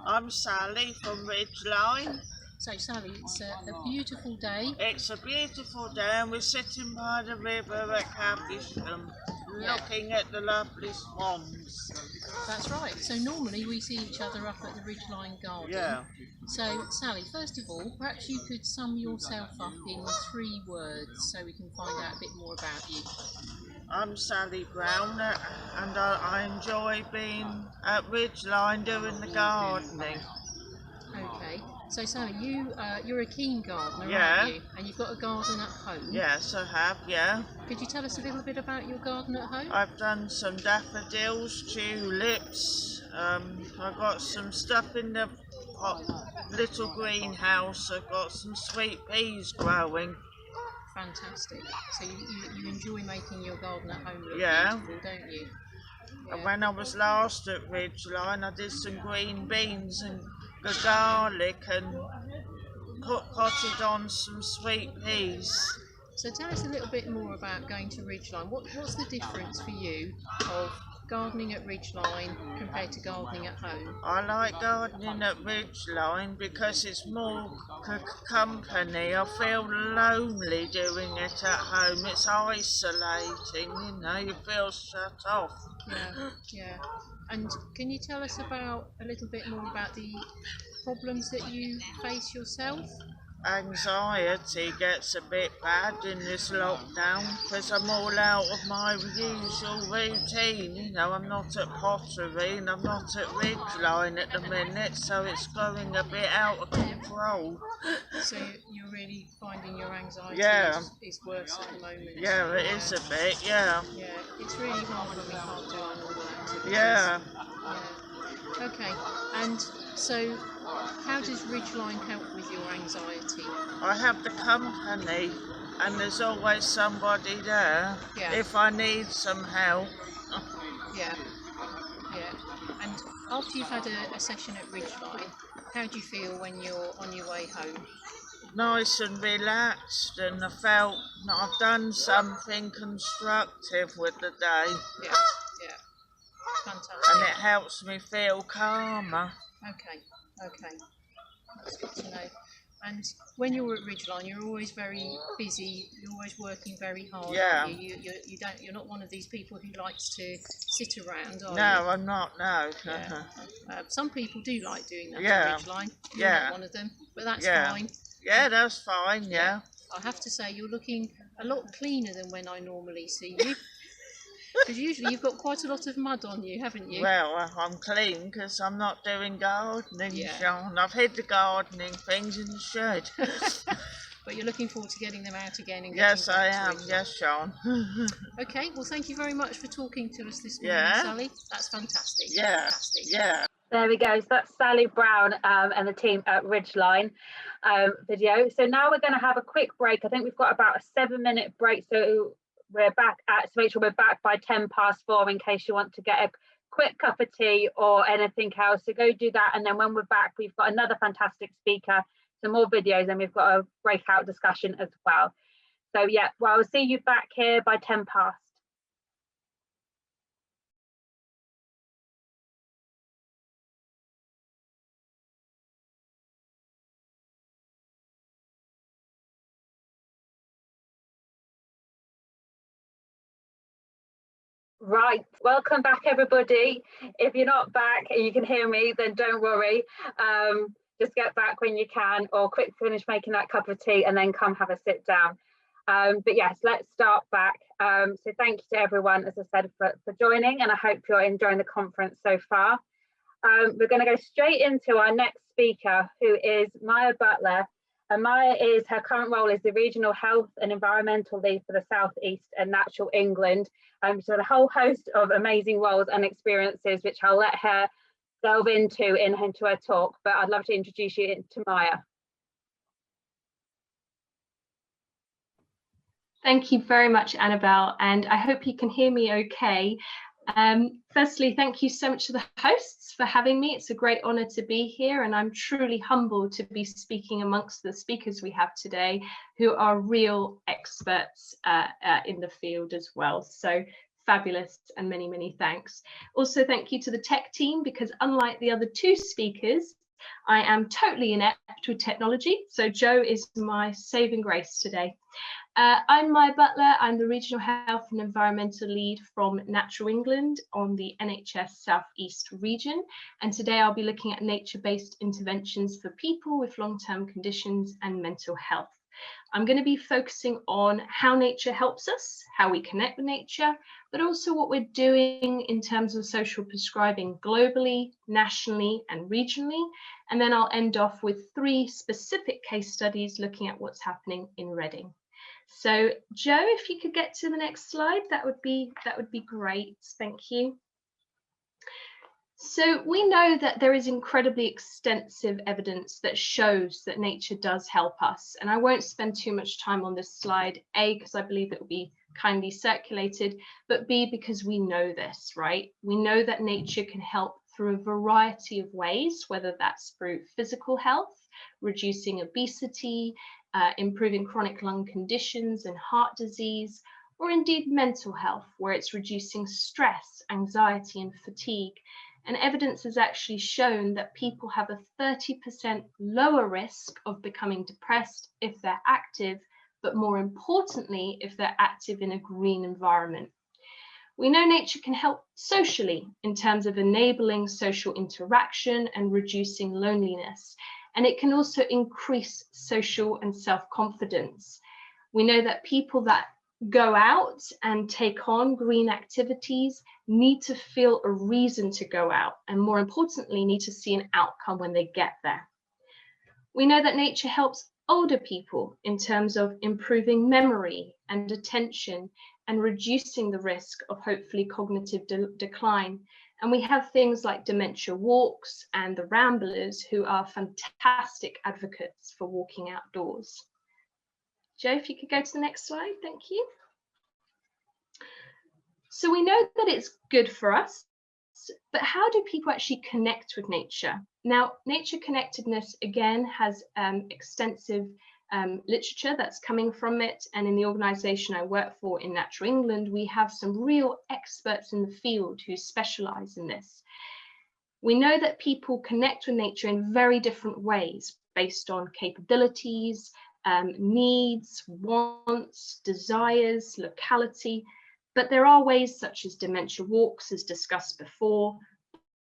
I'm Sally from Ridgeline. So Sally, it's a beautiful day. It's a beautiful day, and we're sitting by the river at Caversham, looking at the lovely swans. That's right. So normally we see each other up at the Ridgeline Garden. Yeah. So Sally, first of all, perhaps you could sum yourself up in 3 words so we can find out a bit more about you. I'm Sally Brown, and I enjoy being at Ridgeline doing the gardening. Okay. So Sally, you're a keen gardener, Yeah. aren't you? And you've got a garden at home. Yes, I have, yeah. Could you tell us a little bit about your garden at home? I've done some daffodils, tulips, I've got some stuff in the little greenhouse, I've got some sweet peas growing. Fantastic. So you enjoy making your garden at home look beautiful, don't you? Yeah. And when I was last at Ridgeline, I did some green beans and the garlic and potted on some sweet peas. So tell us a little bit more about going to Ridgeline. What's the difference for you of gardening at Ridgeline compared to gardening at home? I like gardening at Ridgeline because it's more company. I feel lonely doing it at home. It's isolating, you know, you feel shut off. Yeah. And can you tell us a little bit more about the problems that you face yourself? Anxiety gets a bit bad in this lockdown because I'm all out of my usual routine. You know, I'm not at Pottery and I'm not at Ridgeline at the minute, so it's going a bit out of control. So you're really finding your anxiety is worse at the moment? Yeah, it is a bit, yeah. Yeah, it's really hard when we can't do our normal activities. Yeah. Okay, and so how does Ridgeline help with your anxiety? I have the company and there's always somebody there if I need some help. Yeah. And after you've had a session at Ridgeline, how do you feel when you're on your way home? nice and relaxed, and I felt that I've done something constructive with the day. Yeah, yeah. Fantastic. And it helps me feel calmer. Okay, okay. That's good to know. And when you're at Ridgeline, you're always very busy. You're always working very hard. Yeah. You're not one of these people who likes to sit around, are you? No, I'm not. No. Yeah. Some people do like doing that Yeah. at Ridgeline. You're not one of them, but that's fine. Yeah, that's fine. Yeah. I have to say, you're looking a lot cleaner than when I normally see you. Because usually you've got quite a lot of mud on you, haven't you? Well, I'm clean because I'm not doing gardening, Sean. I've hid the gardening things in the shed. But you're looking forward to getting them out again and yes, getting I back am. to it. Yes, Sean. Okay, well, thank you very much for talking to us this morning, Sally. That's fantastic. Yeah. Fantastic. Yeah. There we go. So that's Sally Brown and the team at Ridgeline video. So now we're going to have a quick break. I think we've got about a 7-minute break. So we're back to make sure we're back by 4:10 in case you want to get a quick cup of tea or anything else. So go do that. And then when we're back, we've got another fantastic speaker, some more videos, and we've got a breakout discussion as well. So yeah, well, I'll see you back here by 10 past. Right, welcome back everybody. If you're not back and you can hear me, then don't worry. Just get back when you can, or quick finish making that cup of tea and then come have a sit down. But yes, let's start back. So thank you to everyone, as I said, for joining, and I hope you're enjoying the conference so far. We're going to go straight into our next speaker, who is Maya Butler. And Maya her current role is the Regional Health and Environmental Lead for the South East and Natural England. So a whole host of amazing roles and experiences, which I'll let her delve into her talk, but I'd love to introduce you to Maya. Thank you very much, Annabelle, and I hope you can hear me okay. Firstly, thank you so much to the hosts for having me. It's a great honour to be here, and I'm truly humbled to be speaking amongst the speakers we have today, who are real experts in the field as well. So fabulous, and many, many thanks. Also, thank you to the tech team, because unlike the other two speakers, I am totally inept with technology. So Joe is my saving grace today. I'm Maya Butler. I'm the Regional Health and Environmental Lead from Natural England on the NHS South East region. And today I'll be looking at nature-based interventions for people with long-term conditions and mental health. I'm going to be focusing on how nature helps us, how we connect with nature, but also what we're doing in terms of social prescribing globally, nationally, and regionally. And then I'll end off with 3 specific case studies looking at what's happening in Reading. So Joe, if you could get to the next slide, that would be great. Thank you. So we know that there is incredibly extensive evidence that shows that nature does help us. And I won't spend too much time on this slide, A, because I believe it will be kindly circulated, but B, because we know this, right? We know that nature can help through a variety of ways, whether that's through physical health, reducing obesity, improving chronic lung conditions and heart disease, or indeed mental health, where it's reducing stress, anxiety, and fatigue. And evidence has actually shown that people have a 30% lower risk of becoming depressed if they're active, but more importantly, if they're active in a green environment. We know nature can help socially in terms of enabling social interaction and reducing loneliness. And it can also increase social and self-confidence. We know that people that go out and take on green activities need to feel a reason to go out, and more importantly, need to see an outcome when they get there. We know that nature helps older people in terms of improving memory and attention and reducing the risk of hopefully cognitive decline. And we have things like dementia walks and the ramblers, who are fantastic advocates for walking outdoors. Joe, if you could go to the next slide, thank you. So we know that it's good for us, but how do people actually connect with nature? Now, nature connectedness, again, has extensive literature that's coming from it. And in the organisation I work for in Natural England, we have some real experts in the field who specialise in this. We know that people connect with nature in very different ways based on capabilities, needs, wants, desires, locality, but there are ways such as dementia walks, as discussed before,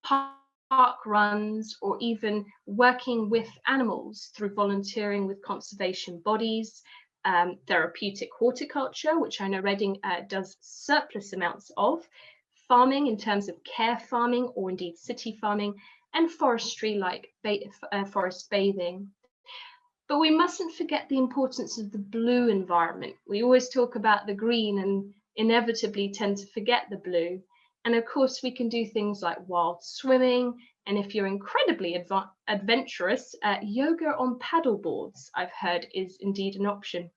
park runs, or even working with animals through volunteering with conservation bodies, therapeutic horticulture, which I know Reading does surplus amounts of, farming in terms of care farming or indeed city farming, and forestry like forest bathing. But we mustn't forget the importance of the blue environment. We always talk about the green and inevitably tend to forget the blue. And of course, we can do things like wild swimming. And if you're incredibly adventurous, yoga on paddle boards, I've heard, is indeed an option.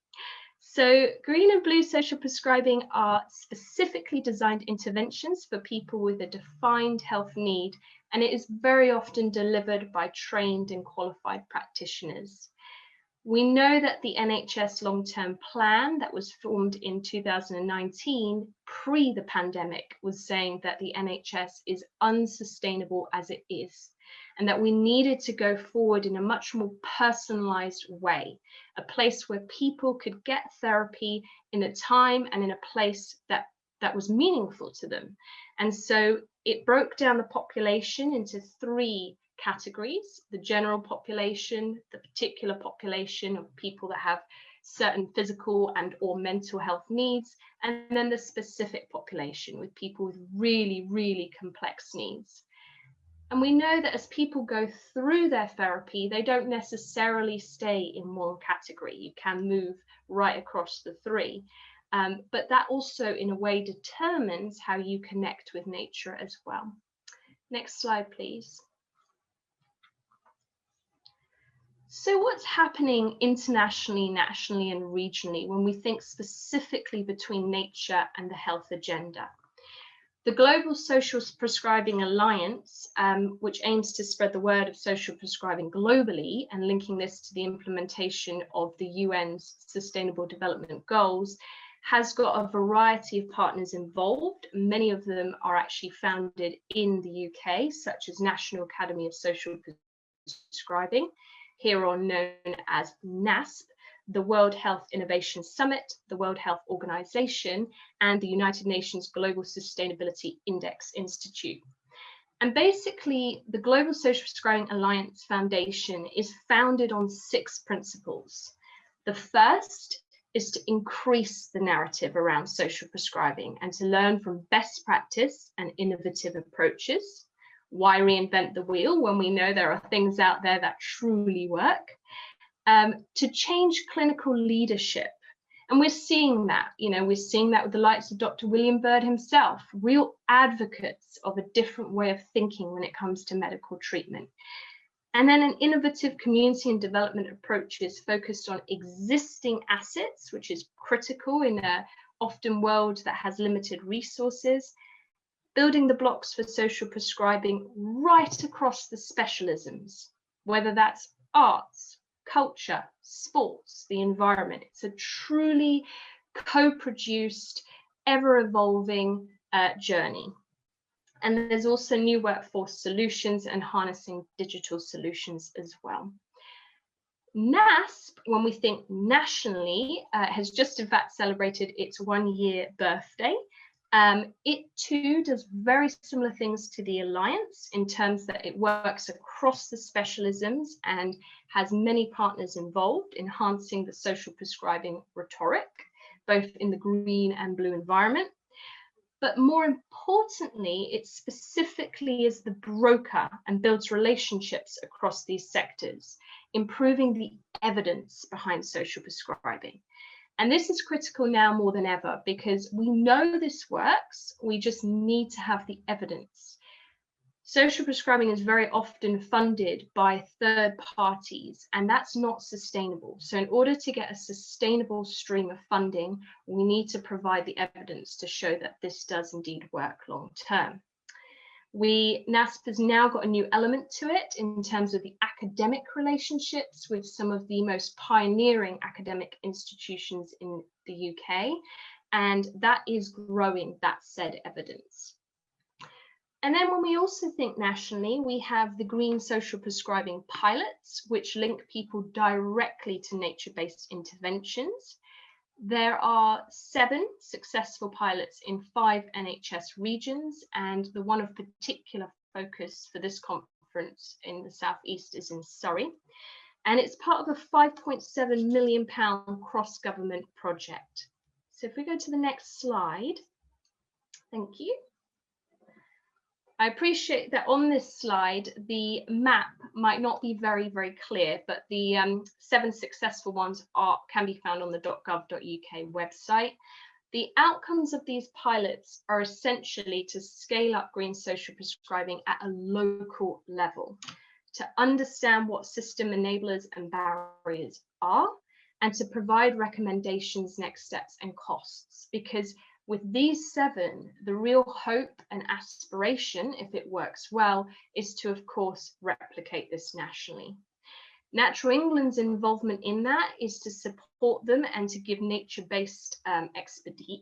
So green and blue social prescribing are specifically designed interventions for people with a defined health need, and it is very often delivered by trained and qualified practitioners. We know that the NHS long-term plan that was formed in 2019, pre the pandemic, was saying that the NHS is unsustainable as it is, and that we needed to go forward in a much more personalised way, a place where people could get therapy in a time and in a place that was meaningful to them. And so it broke down the population into 3 categories: the general population, the particular population of people that have certain physical and or mental health needs, and then the specific population with people with really, really complex needs. And we know that as people go through their therapy, they don't necessarily stay in one category. You can move right across the 3. But that also in a way determines how you connect with nature as well. Next slide, please. So what's happening internationally, nationally, and regionally when we think specifically between nature and the health agenda? The Global Social Prescribing Alliance, which aims to spread the word of social prescribing globally and linking this to the implementation of the UN's Sustainable Development Goals, has got a variety of partners involved. Many of them are actually founded in the UK, such as National Academy of Social Prescribing, here on known as NASP, the World Health Innovation Summit, the World Health Organization, and the United Nations Global Sustainability Index Institute. And basically, the Global Social Prescribing Alliance Foundation is founded on 6 principles. The first is to increase the narrative around social prescribing and to learn from best practice and innovative approaches. Why reinvent the wheel when we know there are things out there that truly work? To change clinical leadership. And we're seeing that, we're seeing that with the likes of Dr. William Bird himself, real advocates of a different way of thinking when it comes to medical treatment. And then an innovative community and development approaches focused on existing assets, which is critical in a often world that has limited resources, building the blocks for social prescribing right across the specialisms, whether that's arts, culture, sports, the environment. It's a truly co-produced, ever-evolving journey. And there's also new workforce solutions and harnessing digital solutions as well. NASP, when we think nationally, has just in fact celebrated its 1-year birthday. It too does very similar things to the Alliance in terms that it works across the specialisms and has many partners involved, enhancing the social prescribing rhetoric, both in the green and blue environment. But more importantly, it specifically is the broker and builds relationships across these sectors, improving the evidence behind social prescribing. And this is critical now more than ever because we know this works, we just need to have the evidence. Social prescribing is very often funded by third parties, and that's not sustainable. So in order to get a sustainable stream of funding, we need to provide the evidence to show that this does indeed work long term. NASP has now got a new element to it in terms of the academic relationships with some of the most pioneering academic institutions in the UK, and that is growing that said evidence. And then when we also think nationally, we have the green social prescribing pilots, which link people directly to nature-based interventions. There are 7 successful pilots in 5 NHS regions, and the one of particular focus for this conference in the South East is in Surrey. And it's part of a £5.7 million cross-government project. So if we go to the next slide, thank you. I appreciate that on this slide, the map might not be very, very clear, but the 7 successful ones can be found on the .gov.uk website. The outcomes of these pilots are essentially to scale up green social prescribing at a local level, to understand what system enablers and barriers are, and to provide recommendations, next steps, and costs. Because with these 7, the real hope and aspiration, if it works well, is to, of course, replicate this nationally. Natural England's involvement in that is to support them and to give nature-based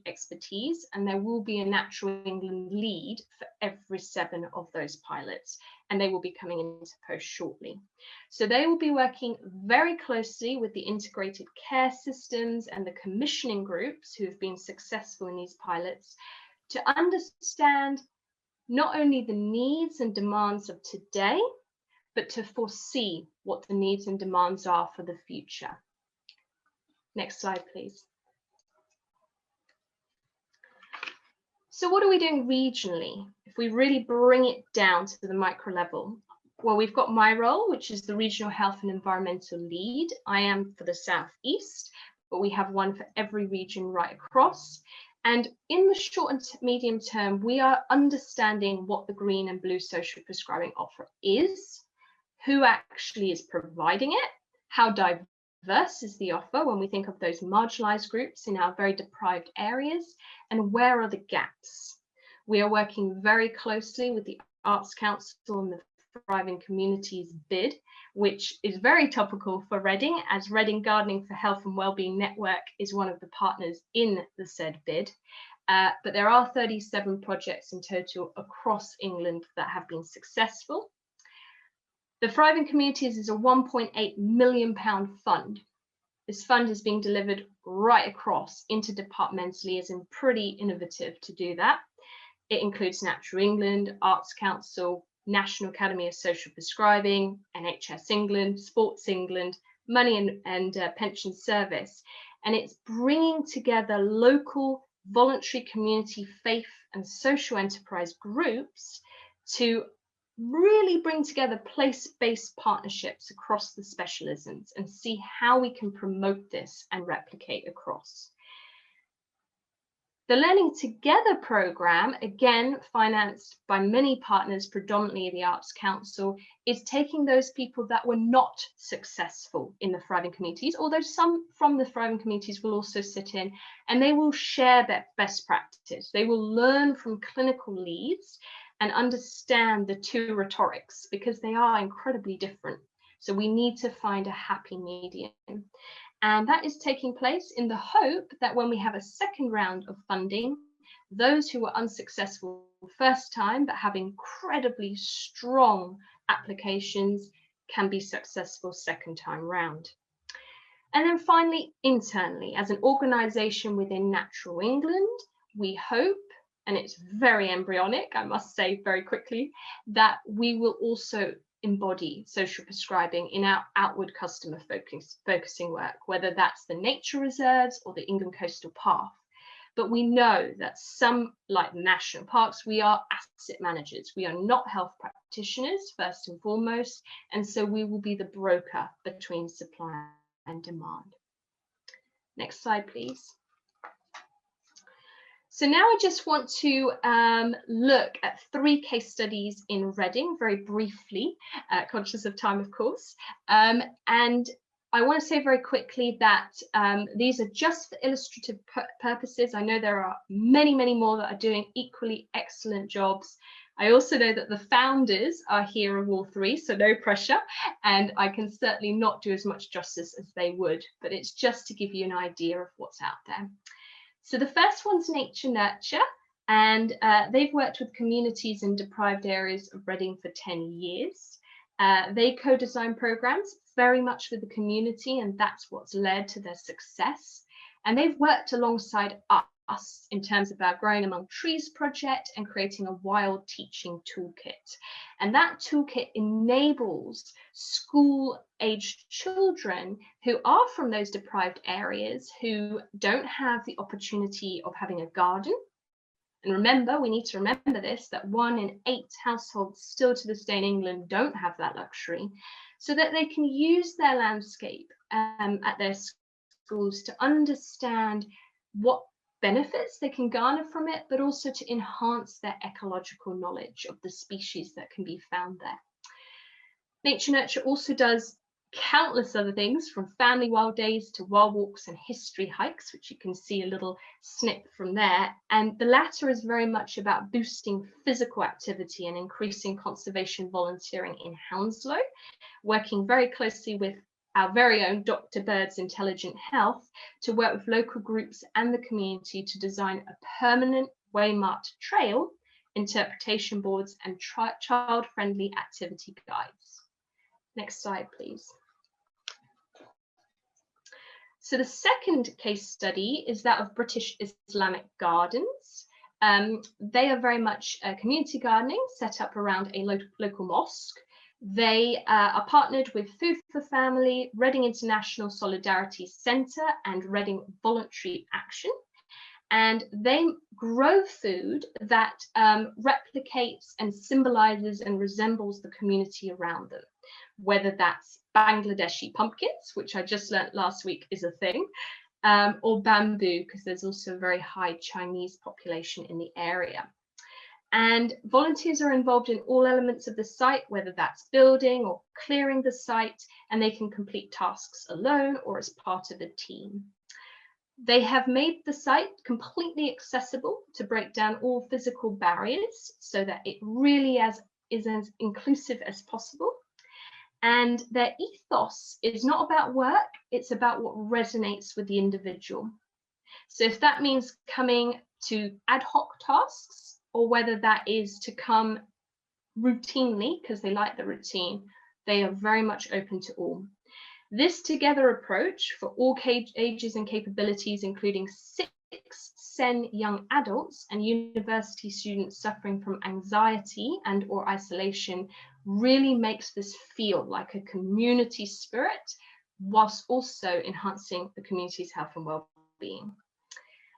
expertise, and there will be a Natural England lead for every 7 of those pilots, and they will be coming into post shortly. So they will be working very closely with the integrated care systems and the commissioning groups who have been successful in these pilots to understand not only the needs and demands of today, but to foresee what the needs and demands are for the future. Next slide, please. So what are we doing regionally? If we really bring it down to the micro level, well, we've got my role, which is the Regional Health and Environmental Lead. I am for the South East, but we have one for every region right across. And in the short and medium term, we are understanding what the green and blue social prescribing offer is, who actually is providing it, how diverse is the offer when we think of those marginalized groups in our very deprived areas, and where are the gaps. We are working very closely with the Arts Council and the Thriving Communities bid, which is very topical for Reading, as Reading Gardening for Health and Wellbeing Network is one of the partners in the said bid. But there are 37 projects in total across England that have been successful. The Thriving Communities is a £1.8 million fund. This fund is being delivered right across interdepartmentally, as in pretty innovative to do that. It includes Natural England, Arts Council, National Academy of Social Prescribing, NHS England, Sports England, Money and Pension Service. And it's bringing together local voluntary community, faith and social enterprise groups to really bring together place-based partnerships across the specialisms and see how we can promote this and replicate across. The Learning Together programme, again financed by many partners, predominantly the Arts Council, is taking those people that were not successful in the Thriving Communities, although some from the Thriving Communities will also sit in, and they will share their best practice. They will learn from clinical leads and understand the 2 rhetorics, because they are incredibly different. So we need to find a happy medium. And that is taking place in the hope that when we have a second round of funding, those who were unsuccessful first time but have incredibly strong applications can be successful second time round. And then finally, internally, as an organisation within Natural England, we hope, and it's very embryonic, I must say very quickly, that we will also embody social prescribing in our outward customer focusing work, whether that's the nature reserves or the England Coastal Path. But we know that some, like national parks, we are asset managers. We are not health practitioners, first and foremost, and so we will be the broker between supply and demand. Next slide, please. So now I just want to look at 3 case studies in Reading very briefly, conscious of time, of course. And I want to say very quickly that these are just for illustrative purposes. I know there are many, many more that are doing equally excellent jobs. I also know that the founders are here of all three, so no pressure, and I can certainly not do as much justice as they would, but it's just to give you an idea of what's out there. So the first one's Nature Nurture, and they've worked with communities in deprived areas of Reading for 10 years. They co-design programs very much with the community, and that's what's led to their success. And they've worked alongside us in terms of our Growing Among Trees project and creating a wild teaching toolkit. And that toolkit enables school-aged children who are from those deprived areas who don't have the opportunity of having a garden. And remember, we need to remember this, that 1 in 8 households still to this day in England don't have that luxury, so that they can use their landscape at their schools to understand what benefits they can garner from it, but also to enhance their ecological knowledge of the species that can be found there. Nature Nurture also does countless other things, from family wild days to wild walks and history hikes, which you can see a little snip from there. And the latter is very much about boosting physical activity and increasing conservation volunteering in Hounslow, working very closely with our very own Dr. Bird's Intelligent Health to work with local groups and the community to design a permanent waymarked trail, interpretation boards, and child-friendly activity guides. Next slide, please. So the second case study is that of British Islamic Gardens. They are very much community gardening set up around a local mosque. They are partnered with Food for Family, Reading International Solidarity Centre, and Reading Voluntary Action. And they grow food that replicates and symbolises and resembles the community around them, whether that's Bangladeshi pumpkins, which I just learnt last week is a thing, or bamboo, because there's also a very high Chinese population in the area. And volunteers are involved in all elements of the site, whether that's building or clearing the site, and they can complete tasks alone or as part of a team. They have made the site completely accessible to break down all physical barriers so that it really is as inclusive as possible. And their ethos is not about work, it's about what resonates with the individual. So if that means coming to ad hoc tasks, or whether that is to come routinely because they like the routine, they are very much open to all. This together approach for all ages and capabilities, including 6 SEN young adults and university students suffering from anxiety and or isolation, really makes this feel like a community spirit, whilst also enhancing the community's health and well-being.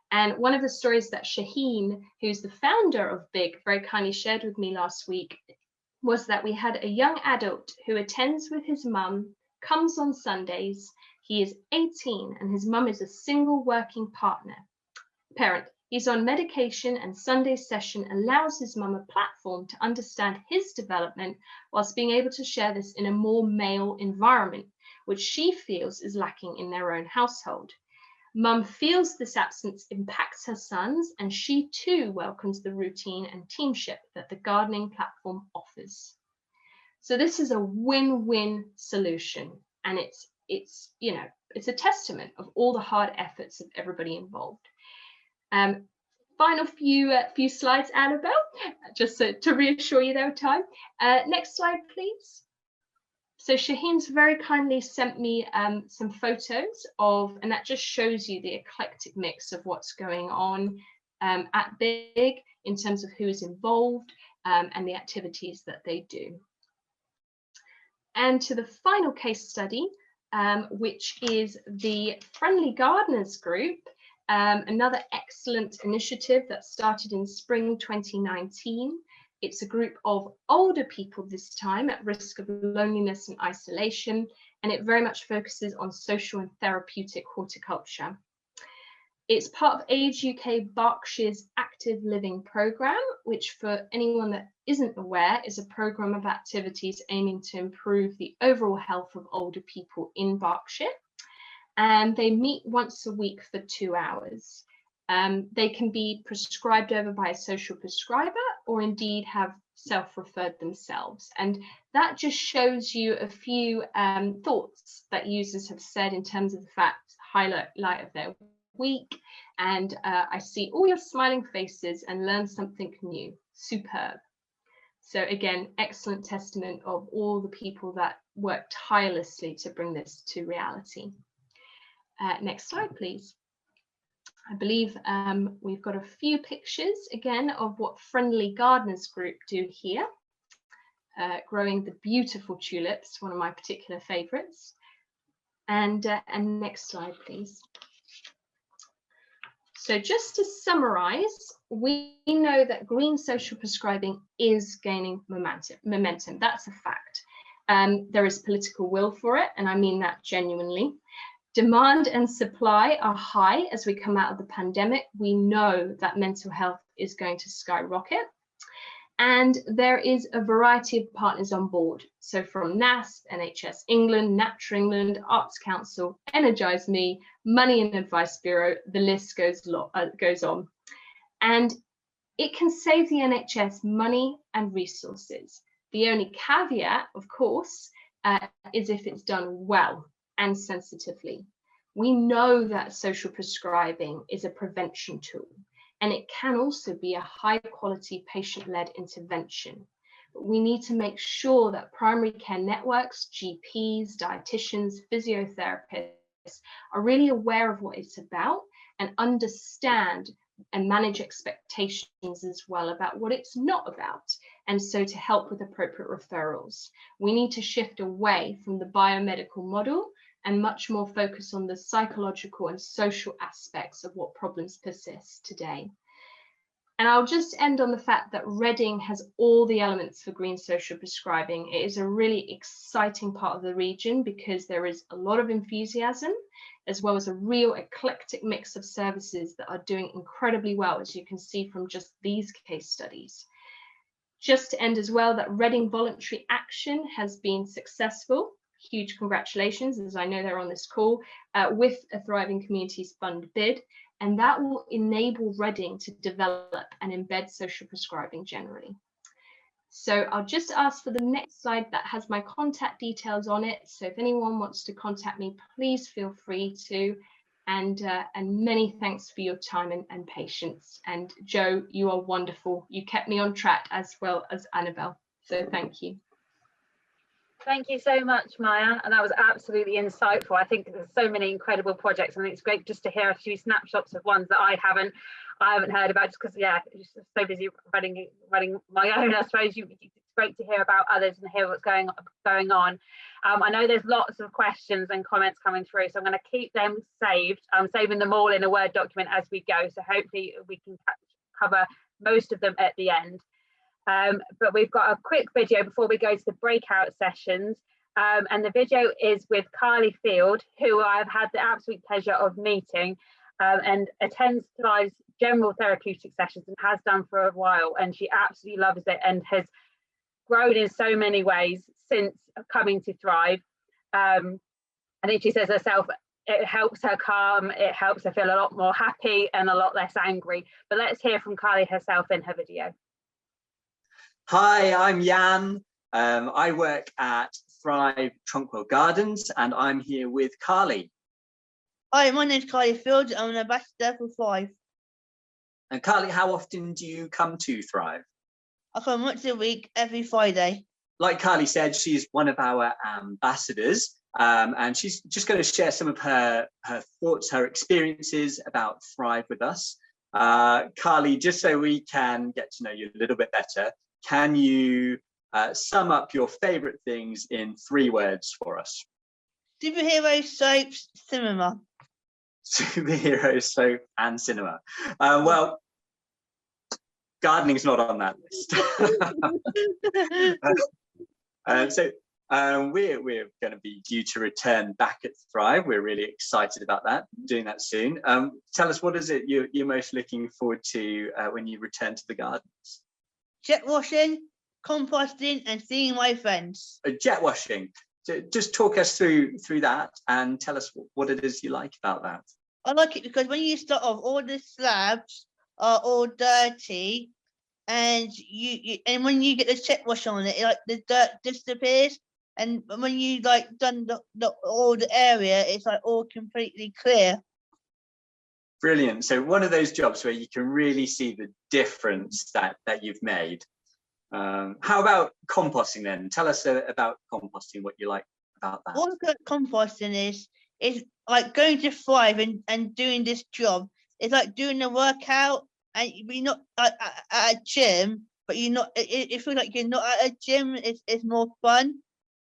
And one of the stories that Shaheen, who's the founder of BIG, very kindly shared with me last week, was that we had a young adult who attends with his mum, comes on Sundays. He is 18 and his mum is a single working parent. He's on medication, and Sunday session allows his mum a platform to understand his development whilst being able to share this in a more male environment, which she feels is lacking in their own household. Mum feels this absence impacts her sons, and she too welcomes the routine and teamship that the gardening platform offers. So this is a win-win solution, and it's a testament of all the hard efforts of everybody involved. Final few slides, Annabelle, just to reassure you there with time. Next slide, please. So Shaheen's very kindly sent me some photos of, and that just shows you the eclectic mix of what's going on at BIG in terms of who is involved and the activities that they do. And to the final case study, which is the Friendly Gardeners Group, another excellent initiative that started in spring 2019. It's a group of older people this time at risk of loneliness and isolation, and it very much focuses on social and therapeutic horticulture. It's part of Age UK Berkshire's Active Living programme, which for anyone that isn't aware is a programme of activities aiming to improve the overall health of older people in Berkshire. And they meet once a week for 2 hours. They can be prescribed over by a social prescriber or indeed have self-referred themselves. And that just shows you a few thoughts that users have said in terms of the fact, highlight of their week. And I see all your smiling faces and learn something new. Superb. So again, excellent testament of all the people that worked tirelessly to bring this to reality. Next slide, please. I believe we've got a few pictures again of what Friendly Gardeners Group do here, growing the beautiful tulips, one of my particular favourites. And next slide, please. So just to summarise, we know that green social prescribing is gaining momentum. That's a fact. There is political will for it, and I mean that genuinely. Demand and supply are high as we come out of the pandemic. We know that mental health is going to skyrocket. And there is a variety of partners on board. So from NASP, NHS England, Nature England, Arts Council, Energize Me, Money and Advice Bureau, the list goes on. And it can save the NHS money and resources. The only caveat, of course, is if it's done well and sensitively. We know that social prescribing is a prevention tool, and it can also be a high quality patient-led intervention. But we need to make sure that primary care networks, GPs, dietitians, physiotherapists are really aware of what it's about and understand and manage expectations as well about what it's not about. And so to help with appropriate referrals, we need to shift away from the biomedical model and much more focus on the psychological and social aspects of what problems persist today. And I'll just end on the fact that Reading has all the elements for green social prescribing. It is a really exciting part of the region because there is a lot of enthusiasm, as well as a real eclectic mix of services that are doing incredibly well, as you can see from just these case studies. Just to end as well, that Reading Voluntary Action has been successful. Huge congratulations, as I know they're on this call, with a Thriving Communities Fund bid, and that will enable Reading to develop and embed social prescribing generally. So I'll just ask for the next slide that has my contact details on it. So if anyone wants to contact me, please feel free to. And many thanks for your time and patience. And Joe, you are wonderful. You kept me on track as well as Annabelle. So thank you. Thank you so much, Maya, and that was absolutely insightful. I think there's so many incredible projects, and it's great just to hear a few snapshots of ones that I haven't heard about, just because just so busy running my own. I suppose it's great to hear about others and hear what's going on. I know there's lots of questions and comments coming through, so I'm going to keep them saved. I'm saving them all in a Word document as we go, so hopefully we can cover most of them at the end. But we've got a quick video before we go to the breakout sessions, and the video is with Carly Field, who I've had the absolute pleasure of meeting, and attends Thrive's general therapeutic sessions and has done for a while, and she absolutely loves it and has grown in so many ways since coming to Thrive. I think she says herself, it helps her calm, it helps her feel a lot more happy and a lot less angry. But let's hear from Carly herself in her video. Hi, I'm Jan. I work at Thrive Tronquil Gardens, and I'm here with Carly. Hi, my name's Carly Field. I'm an ambassador for Thrive. And Carly, how often do you come to Thrive? I come once a week, every Friday. Like Carly said, she's one of our ambassadors, and she's just going to share some of her thoughts, her experiences about Thrive with us. Carly, just so we can get to know you a little bit better, can you sum up your favourite things in 3 words for us? Superhero, soaps, cinema. Superhero, soap and cinema. Well, gardening's not on that list. We're going to be due to return back at Thrive. We're really excited about that, doing that soon. Tell us, what is it you're most looking forward to when you return to the gardens? Jet washing, composting, and seeing my friends. Jet washing. So just talk us through that and tell us what it is you like about that. I like it because when you start off, all the slabs are all dirty, and and when you get the check wash on it, like the dirt disappears, and when you like done all the area, it's like all completely clear. Brilliant. So one of those jobs where you can really see the difference that you've made. How about composting then? Tell us about composting, what you like about that. What composting is like going to Thrive and doing this job. It's like doing a workout, and you're not at a gym, but you're not. It feels like you're not at a gym. It's more fun,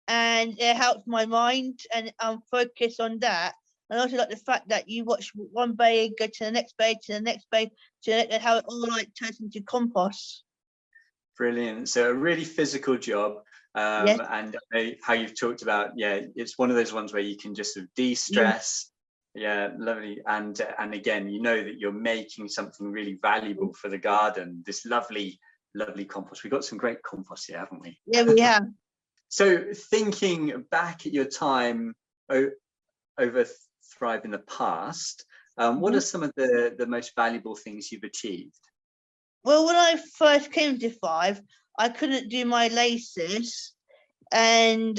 and it helps my mind, and I'm focused on that. And also like the fact that you watch one bay, go to the next bay, to the next bay, and how it all like turns into compost. Brilliant. So a really physical job, Yes. and how you've talked about, yeah, it's one of those ones where you can just sort of de-stress. Yeah, lovely. And again, you know that you're making something really valuable for the garden. This lovely compost. We've got some great compost here, haven't we? Yeah, we have. So thinking back at your time over Thrive in the past, what are some of the most valuable things you've achieved? Well, when I first came to Thrive, I couldn't do my laces, and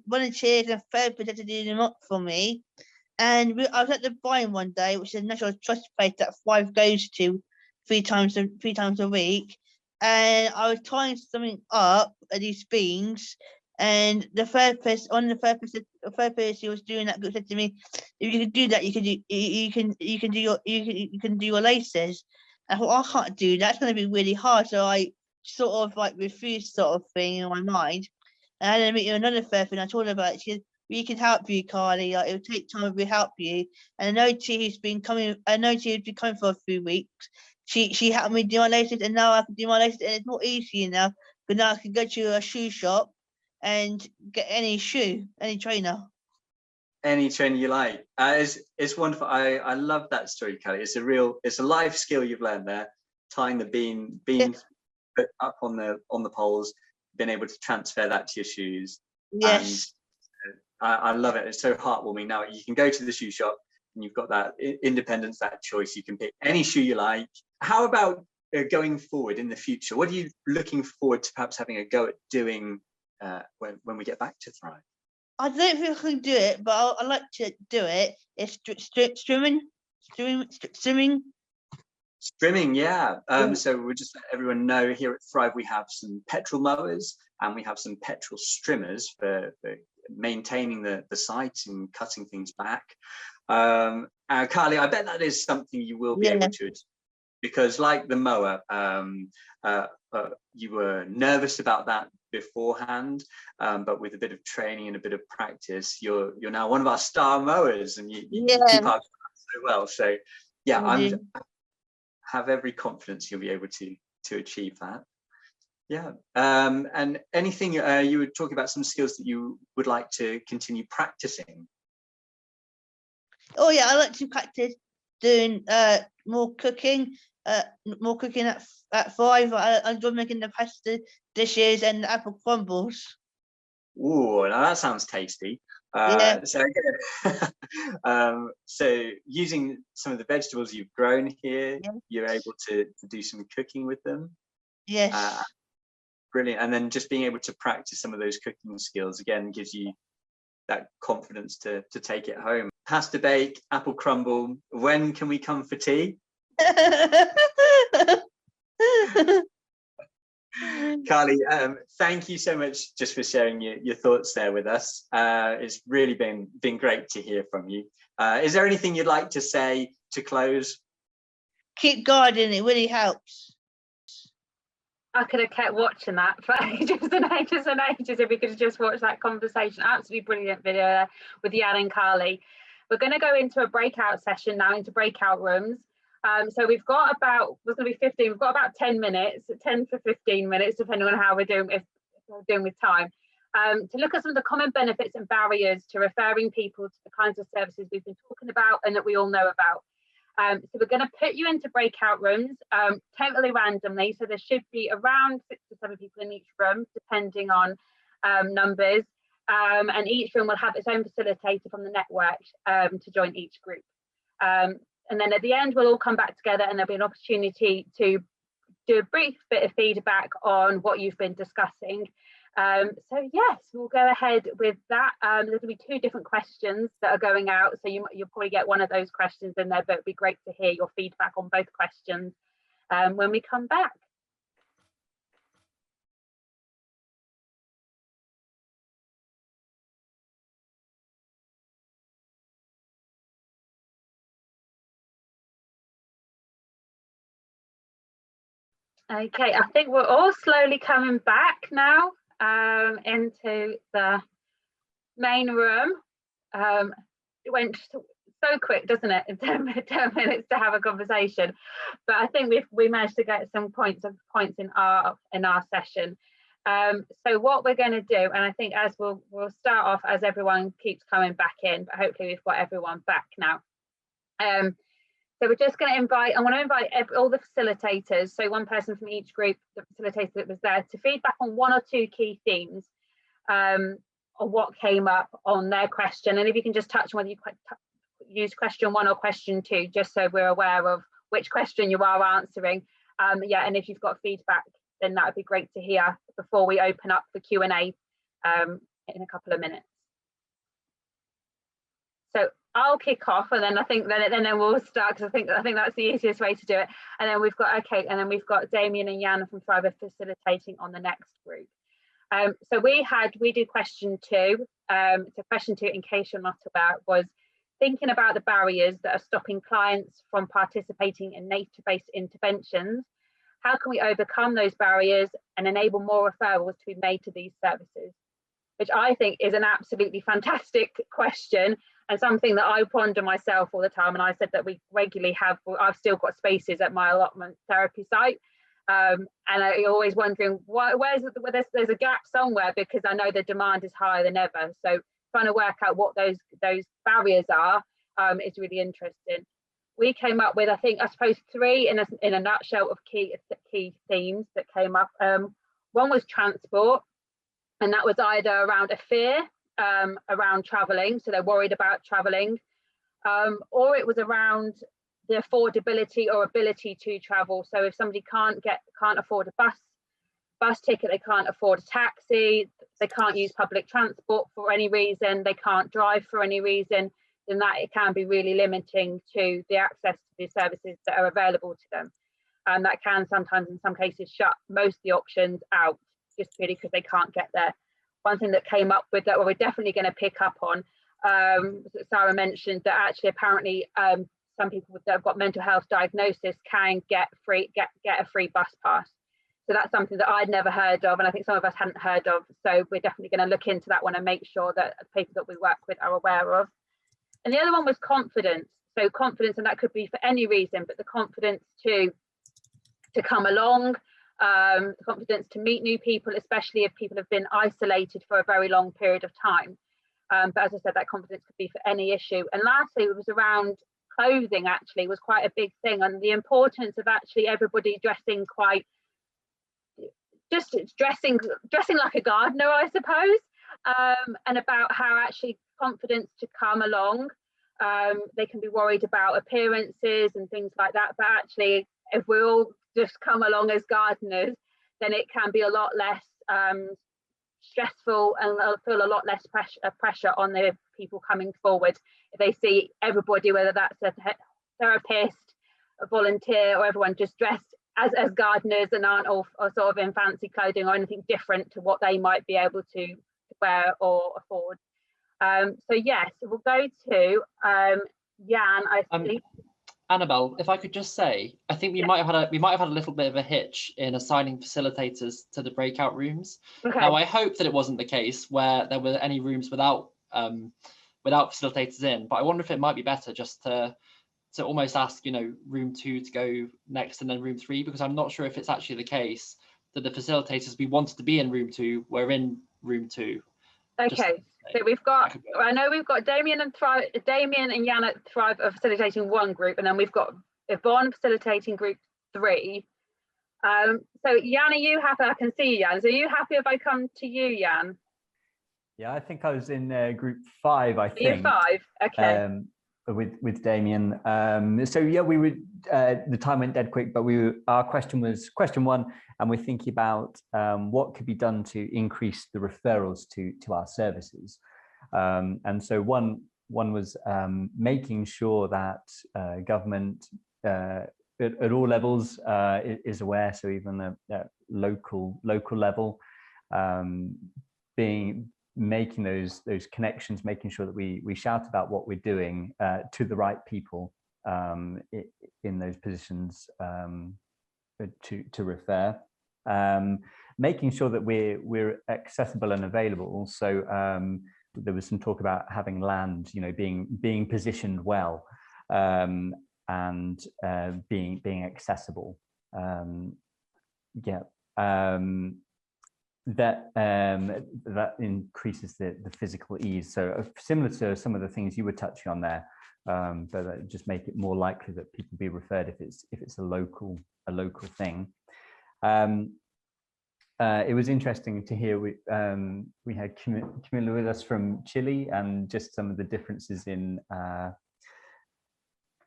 volunteers and therapists had to do them up for me. And I was at the Vine one day, which is a National Trust place that Thrive goes to three times a week, and I was tying something up at these beans. And the therapist, who was doing that group said to me, "If you can do that, you can do your laces." I thought, I can't do that. It's going to be really hard. So I sort of like refused, sort of thing in my mind. And I had a meeting with another therapist, and I told her about it. She said, "We can help you, Carly. Like, it will take time, but we help you." And I know she's been coming. I know she's been coming for a few weeks. She helped me do my laces, and now I can do my laces, and it's more easy now. But now I can go to a shoe shop and get any shoe, any trainer. Any trainer you like. It's wonderful. I love that story, Kelly. It's a life skill you've learned there. Tying the beans up on the poles, being able to transfer that to your shoes. Yes. And I love it. It's so heartwarming. Now you can go to the shoe shop and you've got that independence, that choice. You can pick any shoe you like. How about going forward in the future? What are you looking forward to perhaps having a go at doing when we get back to Thrive? I don't think I can do it, but I like to do it. It's Strimming, yeah. So we'll just let everyone know here at Thrive we have some petrol mowers and we have some petrol strimmers for maintaining the sites and cutting things back. Carly, I bet that is something you will be able to, because like the mower, you were nervous about that beforehand, but with a bit of training and a bit of practice, you're now one of our star mowers, and you keep up so well. So yeah, I have every confidence you'll be able to achieve that. Yeah. And anything you were talking about, some skills that you would like to continue practicing? Oh yeah, I like to practice doing more cooking at Thrive. I enjoy making the pasta dishes and the apple crumbles. Ooh, now that sounds tasty. So using some of the vegetables you've grown here, you're able to do some cooking with them. Yes. Brilliant. And then just being able to practice some of those cooking skills again gives you that confidence to take it home. Pasta bake, apple crumble. When can we come for tea? Carly, thank you so much just for sharing your thoughts there with us. It's really been great to hear from you. Is there anything you'd like to say to close? Keep gardening, it really helps. I could have kept watching that for ages and ages and ages if we could have just watched that conversation. Absolutely brilliant video there with Jan and Carly. We're going to go into a breakout session now, into breakout rooms. So we've got about, we're going to be 15, we've got about 10 minutes, 10 to 15 minutes, depending on how we're doing, if we're doing with time, to look at some of the common benefits and barriers to referring people to the kinds of services we've been talking about and that we all know about. So we're going to put you into breakout rooms totally randomly. So there should be around 6 to 7 people in each room, depending on numbers. And each room will have its own facilitator from the network to join each group. And then at the end, we'll all come back together and there'll be an opportunity to do a brief bit of feedback on what you've been discussing. So yes, we'll go ahead with that. There'll be 2 different questions that are going out, so you'll probably get one of those questions in there, but it'd be great to hear your feedback on both questions when we come back. Okay, I think we're all slowly coming back now into the main room. It went so quick, doesn't it? In 10 minutes to have a conversation, but I think we managed to get some points in our session. So what we're going to do, and I think as we'll start off as everyone keeps coming back in, but hopefully we've got everyone back now. So we're just going to invite, I want to invite all the facilitators, so one person from each group, the facilitator that was there, to feedback on 1 or 2 key themes on what came up on their question. And if you can just touch on whether you use question 1 or question 2, just so we're aware of which question you are answering. Yeah, and if you've got feedback, then that would be great to hear before we open up the Q&A in a couple of minutes. So I'll kick off, and then I think then we'll start, because I think that's the easiest way to do it. And then we've got Damien and Jan from Thrive facilitating on the next group. So we did question 2. So question 2, in case you're not aware, was thinking about the barriers that are stopping clients from participating in nature-based interventions. How can we overcome those barriers and enable more referrals to be made to these services? Which I think is an absolutely fantastic question, and something that I ponder myself all the time. And I said that we regularly I've still got spaces at my allotment therapy site. And I'm always wondering there's a gap somewhere, because I know the demand is higher than ever. So trying to work out what those barriers are is really interesting. We came up with, I suppose 3 in a nutshell of key themes that came up. One was transport, and that was either around a fear around traveling, so they're worried about traveling, or it was around the affordability or ability to travel. So if somebody can't afford a bus ticket, they can't afford a taxi, they can't use public transport for any reason, they can't drive for any reason, then that it can be really limiting to the access to the services that are available to them. And that can sometimes, in some cases, shut most of the options out, just really because they can't get there. One thing that came up with that we're definitely going to pick up on, Sarah mentioned that actually apparently some people that have got mental health diagnosis can get a free bus pass. So that's something that I'd never heard of, and I think some of us hadn't heard of. So we're definitely going to look into that one and make sure that the people that we work with are aware of. And the other one was confidence. So confidence, and that could be for any reason, but the confidence to come along, confidence to meet new people, especially if people have been isolated for a very long period of time. But as I said, that confidence could be for any issue. And lastly, it was around clothing, actually, was quite a big thing, and the importance of actually everybody dressing dressing like a gardener, I suppose, and about how actually confidence to come along. They can be worried about appearances and things like that, but actually if we all just come along as gardeners, then it can be a lot less stressful, and they'll feel a lot less pressure on the people coming forward if they see everybody, whether that's a therapist, a volunteer, or everyone just dressed as gardeners and aren't all sort of in fancy clothing or anything different to what they might be able to wear or afford. So yes, we'll go to Jan, I think. Annabelle, if I could just say, I think we might have had a little bit of a hitch in assigning facilitators to the breakout rooms. Okay. Now, I hope that it wasn't the case where there were any rooms without facilitators in, but I wonder if it might be better just to almost ask, room 2 to go next and then room 3, because I'm not sure if it's actually the case that the facilitators we wanted to be in room 2 were in room 2. Okay, so I know we've got Damien and Jan at Thrive are facilitating one group, and then we've got Yvonne facilitating group 3. So Jan, are you happy? I can see you, Jan. So are you happy if I come to you, Jan? Yeah, I think I was in group 5, I think. You're 5, okay. with Damien. So yeah, we would the time went dead quick, but our question was question 1, and we're thinking about what could be done to increase the referrals to our services. And so one was making sure that government at all levels is aware, so even at local level, making those connections, making sure that we shout about what we're doing to the right people in those positions to refer, making sure that we're accessible and available. So there was some talk about having land, being positioned well, and being accessible. That increases the physical ease. So similar to some of the things you were touching on there, but just make it more likely that people be referred if it's a local thing. It was interesting to hear we had Camilla with us from Chile, and just some of the differences in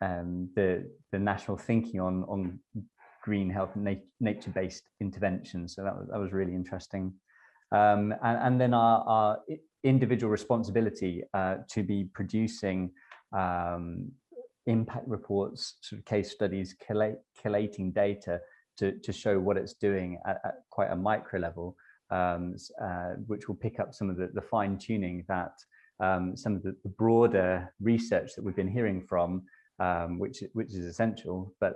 the national thinking on green health and nature-based interventions. So that was really interesting. And then our individual responsibility to be producing impact reports, sort of case studies, collating data to show what it's doing at quite a micro level, which will pick up some of the fine tuning that some of the broader research that we've been hearing from, which is essential, but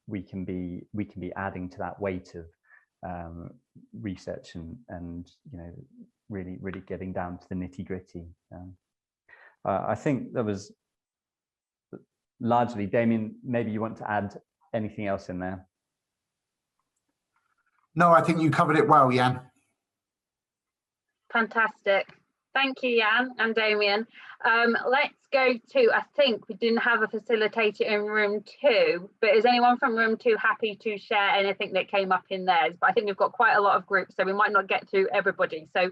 we can be adding to that weight of research and really getting down to the nitty-gritty. I think that was largely. Damien, maybe you want to add anything else in there? No, I think you covered it well, Jan. Fantastic. Thank you, Jan and Damien. Let's go to, I think we didn't have a facilitator in room 2, but is anyone from room 2 happy to share anything that came up in theirs? But I think we've got quite a lot of groups, so we might not get to everybody. So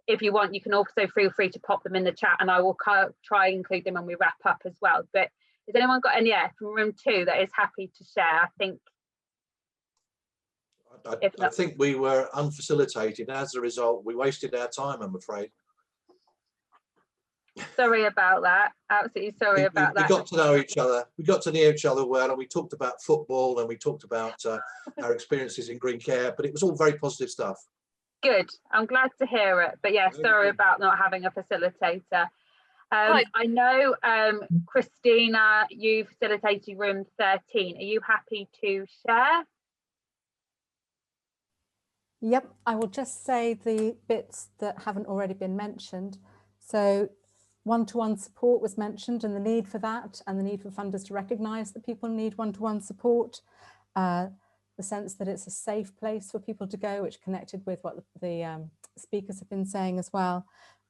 if you want, you can also feel free to pop them in the chat, and I will try and include them when we wrap up as well. But has anyone got any from room 2 that is happy to share? I think I think we were unfacilitated. As a result, we wasted our time, I'm afraid. Sorry about that. Absolutely sorry about that. We got to know each other. We got to know each other well, and we talked about football, and we talked about our experiences in green care, but it was all very positive stuff. Good. I'm glad to hear it. But yeah, sorry about not having a facilitator. I know, Christina, you facilitated room 13. Are you happy to share? Yep, I will just say the bits that haven't already been mentioned. So one-to-one support was mentioned, and the need for that, and the need for funders to recognise that people need one-to-one support. The sense that it's a safe place for people to go, which connected with what the speakers have been saying as well.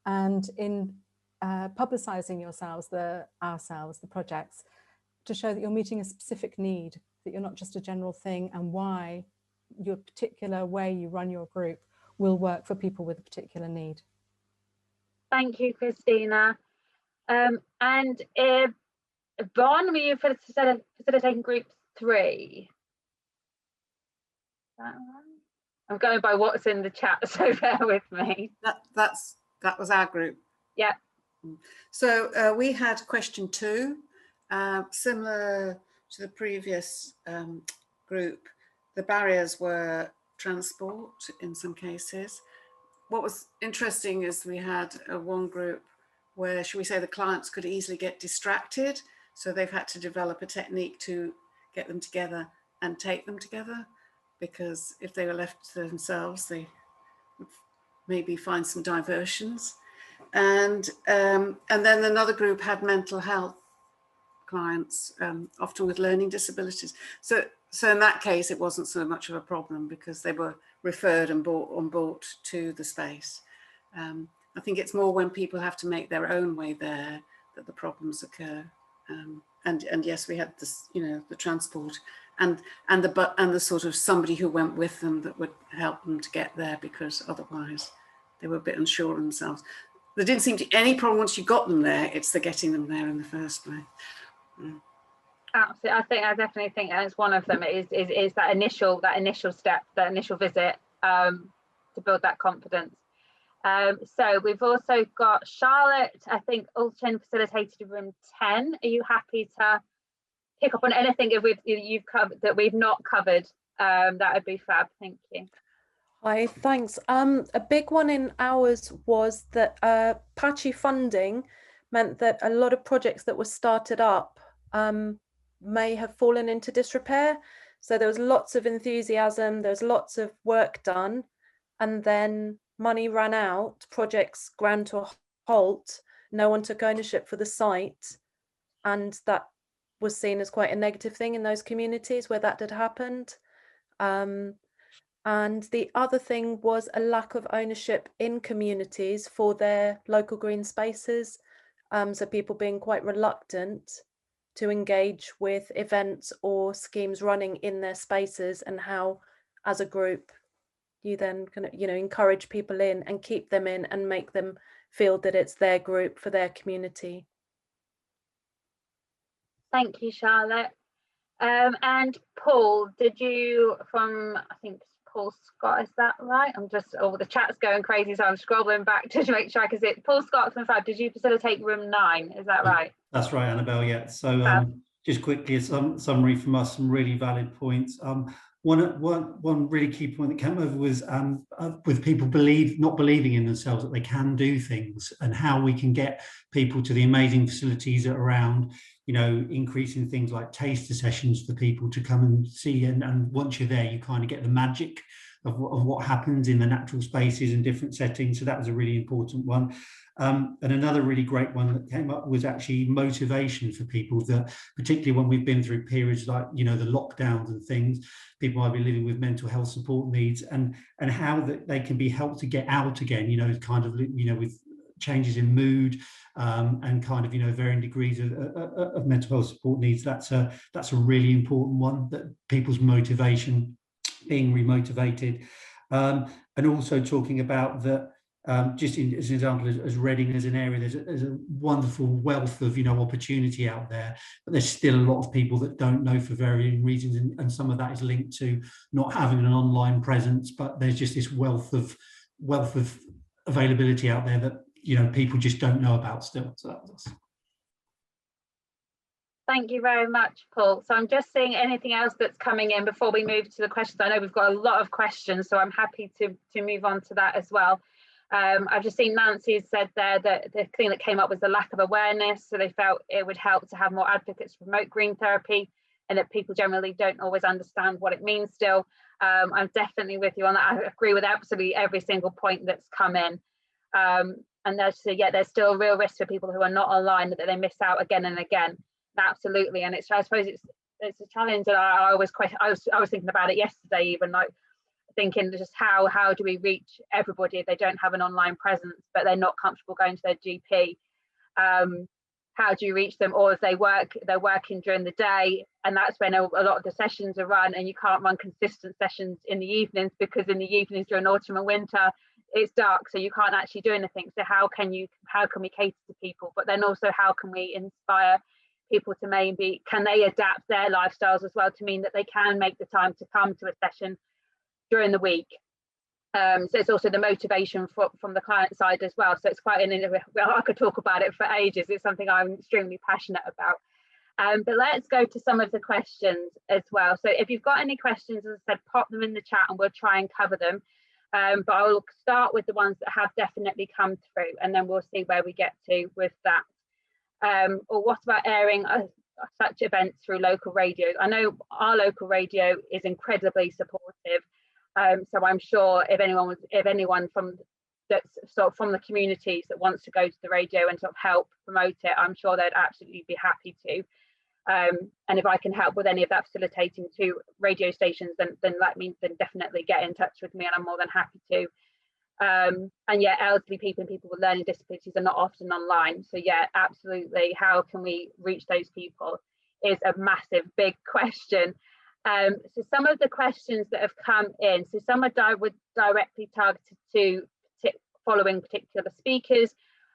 And in publicising yourselves, the projects, to show that you're meeting a specific need, that you're not just a general thing, and why your particular way you run your group will work for people with a particular need. Thank you, Christina. And Yvonne, were you facilitating group 3? That right? I'm going by what's in the chat, so bear with me. That was our group. Yeah. So we had question 2, similar to the previous group. The barriers were transport in some cases. What was interesting is we had one group where, should we say, the clients could easily get distracted. So they've had to develop a technique to get them together and take them together, because if they were left to themselves, they would maybe find some diversions. And then another group had mental health clients, often with learning disabilities. So in that case, it wasn't so much of a problem because they were referred and brought to the space. I think it's more when people have to make their own way there that the problems occur. And yes, we had this, the transport and the sort of somebody who went with them that would help them to get there, because otherwise they were a bit unsure of themselves. there didn't seem to be any problem once you got them there. It's the getting them there in the first place. Absolutely, I definitely think that's one of them. Is that initial step, that initial visit, to build that confidence. So we've also got Charlotte, I think, Ulton facilitated room 10. Are you happy to pick up on anything you've covered that we've not covered? That would be fab. Thank you. Hi, thanks. A big one in ours was that patchy funding meant that a lot of projects that were started up may have fallen into disrepair. So there was lots of enthusiasm, there's lots of work done, and then money ran out, projects ground to a halt, no one took ownership for the site, and that was seen as quite a negative thing in those communities where that had happened. And the other thing was a lack of ownership in communities for their local green spaces. So people being quite reluctant to engage with events or schemes running in their spaces, and how as a group you then kind of, encourage people in and keep them in and make them feel that it's their group for their community. Thank you, Charlotte. And Paul, did you, from, I think Paul Scott, is that right? I'm just, the chat's going crazy, so I'm scrolling back to make sure I can see it. Paul Scott from Fab, did you facilitate room 9? Is that right? That's right, Annabelle, yeah. So just quickly, a summary from us, some really valid points. One really key point that came over was with people not believing in themselves that they can do things, and how we can get people to the amazing facilities that are around, increasing things like taster sessions for people to come and see. And once you're there, you kind of get the magic of what happens in the natural spaces and different settings. So that was a really important one. And another really great one that came up was actually motivation for people, that particularly when we've been through periods like, the lockdowns and things, people might be living with mental health support needs, and how that they can be helped to get out again, kind of, with changes in mood, and kind of, varying degrees of mental health support needs. That's a really important one, that people's motivation, being remotivated, and also talking about that. Just as an example, as Reading as an area, there's a wonderful wealth of opportunity out there, but there's still a lot of people that don't know for varying reasons, and some of that is linked to not having an online presence. But there's just this wealth of availability out there that people just don't know about still. So that's... Thank you very much, Paul. So I'm just seeing anything else that's coming in before we move to the questions. I know we've got a lot of questions, so I'm happy to move on to that as well. I've just seen Nancy said there that the thing that came up was the lack of awareness. So they felt it would help to have more advocates for remote green therapy, and that people generally don't always understand what it means still. I'm definitely with you on that. I agree with absolutely every single point that's come in. And there's still a real risk for people who are not online, that they miss out again and again. Absolutely. And I suppose it's a challenge that I always question. I was thinking about it yesterday, even, like thinking just how do we reach everybody if they don't have an online presence, but they're not comfortable going to their GP? How do you reach them? Or if they're working during the day, and that's when a lot of the sessions are run, and you can't run consistent sessions in the evenings, because in the evenings during autumn and winter it's dark, so you can't actually do anything. So how can we cater to people? But then also, how can we inspire people to can they adapt their lifestyles as well to mean that they can make the time to come to a session during the week? So it's also the motivation from the client side as well. So it's quite I could talk about it for ages. It's something I'm extremely passionate about. But let's go to some of the questions as well. So if you've got any questions, as I said, pop them in the chat and we'll try and cover them. But I will start with the ones that have definitely come through, and then we'll see where we get to with that. Or what about airing such events through local radio? I know our local radio is incredibly supportive. So I'm sure if anyone from that's sort of from the communities that wants to go to the radio and sort of help promote it, I'm sure they'd absolutely be happy to. And if I can help with any of that facilitating to radio stations, then definitely get in touch with me, and I'm more than happy to. And yeah, elderly people and people with learning disabilities are not often online. So yeah, absolutely. How can we reach those people is a massive, big question. So some of the questions that have come in, so some are directly targeted to following particular speakers.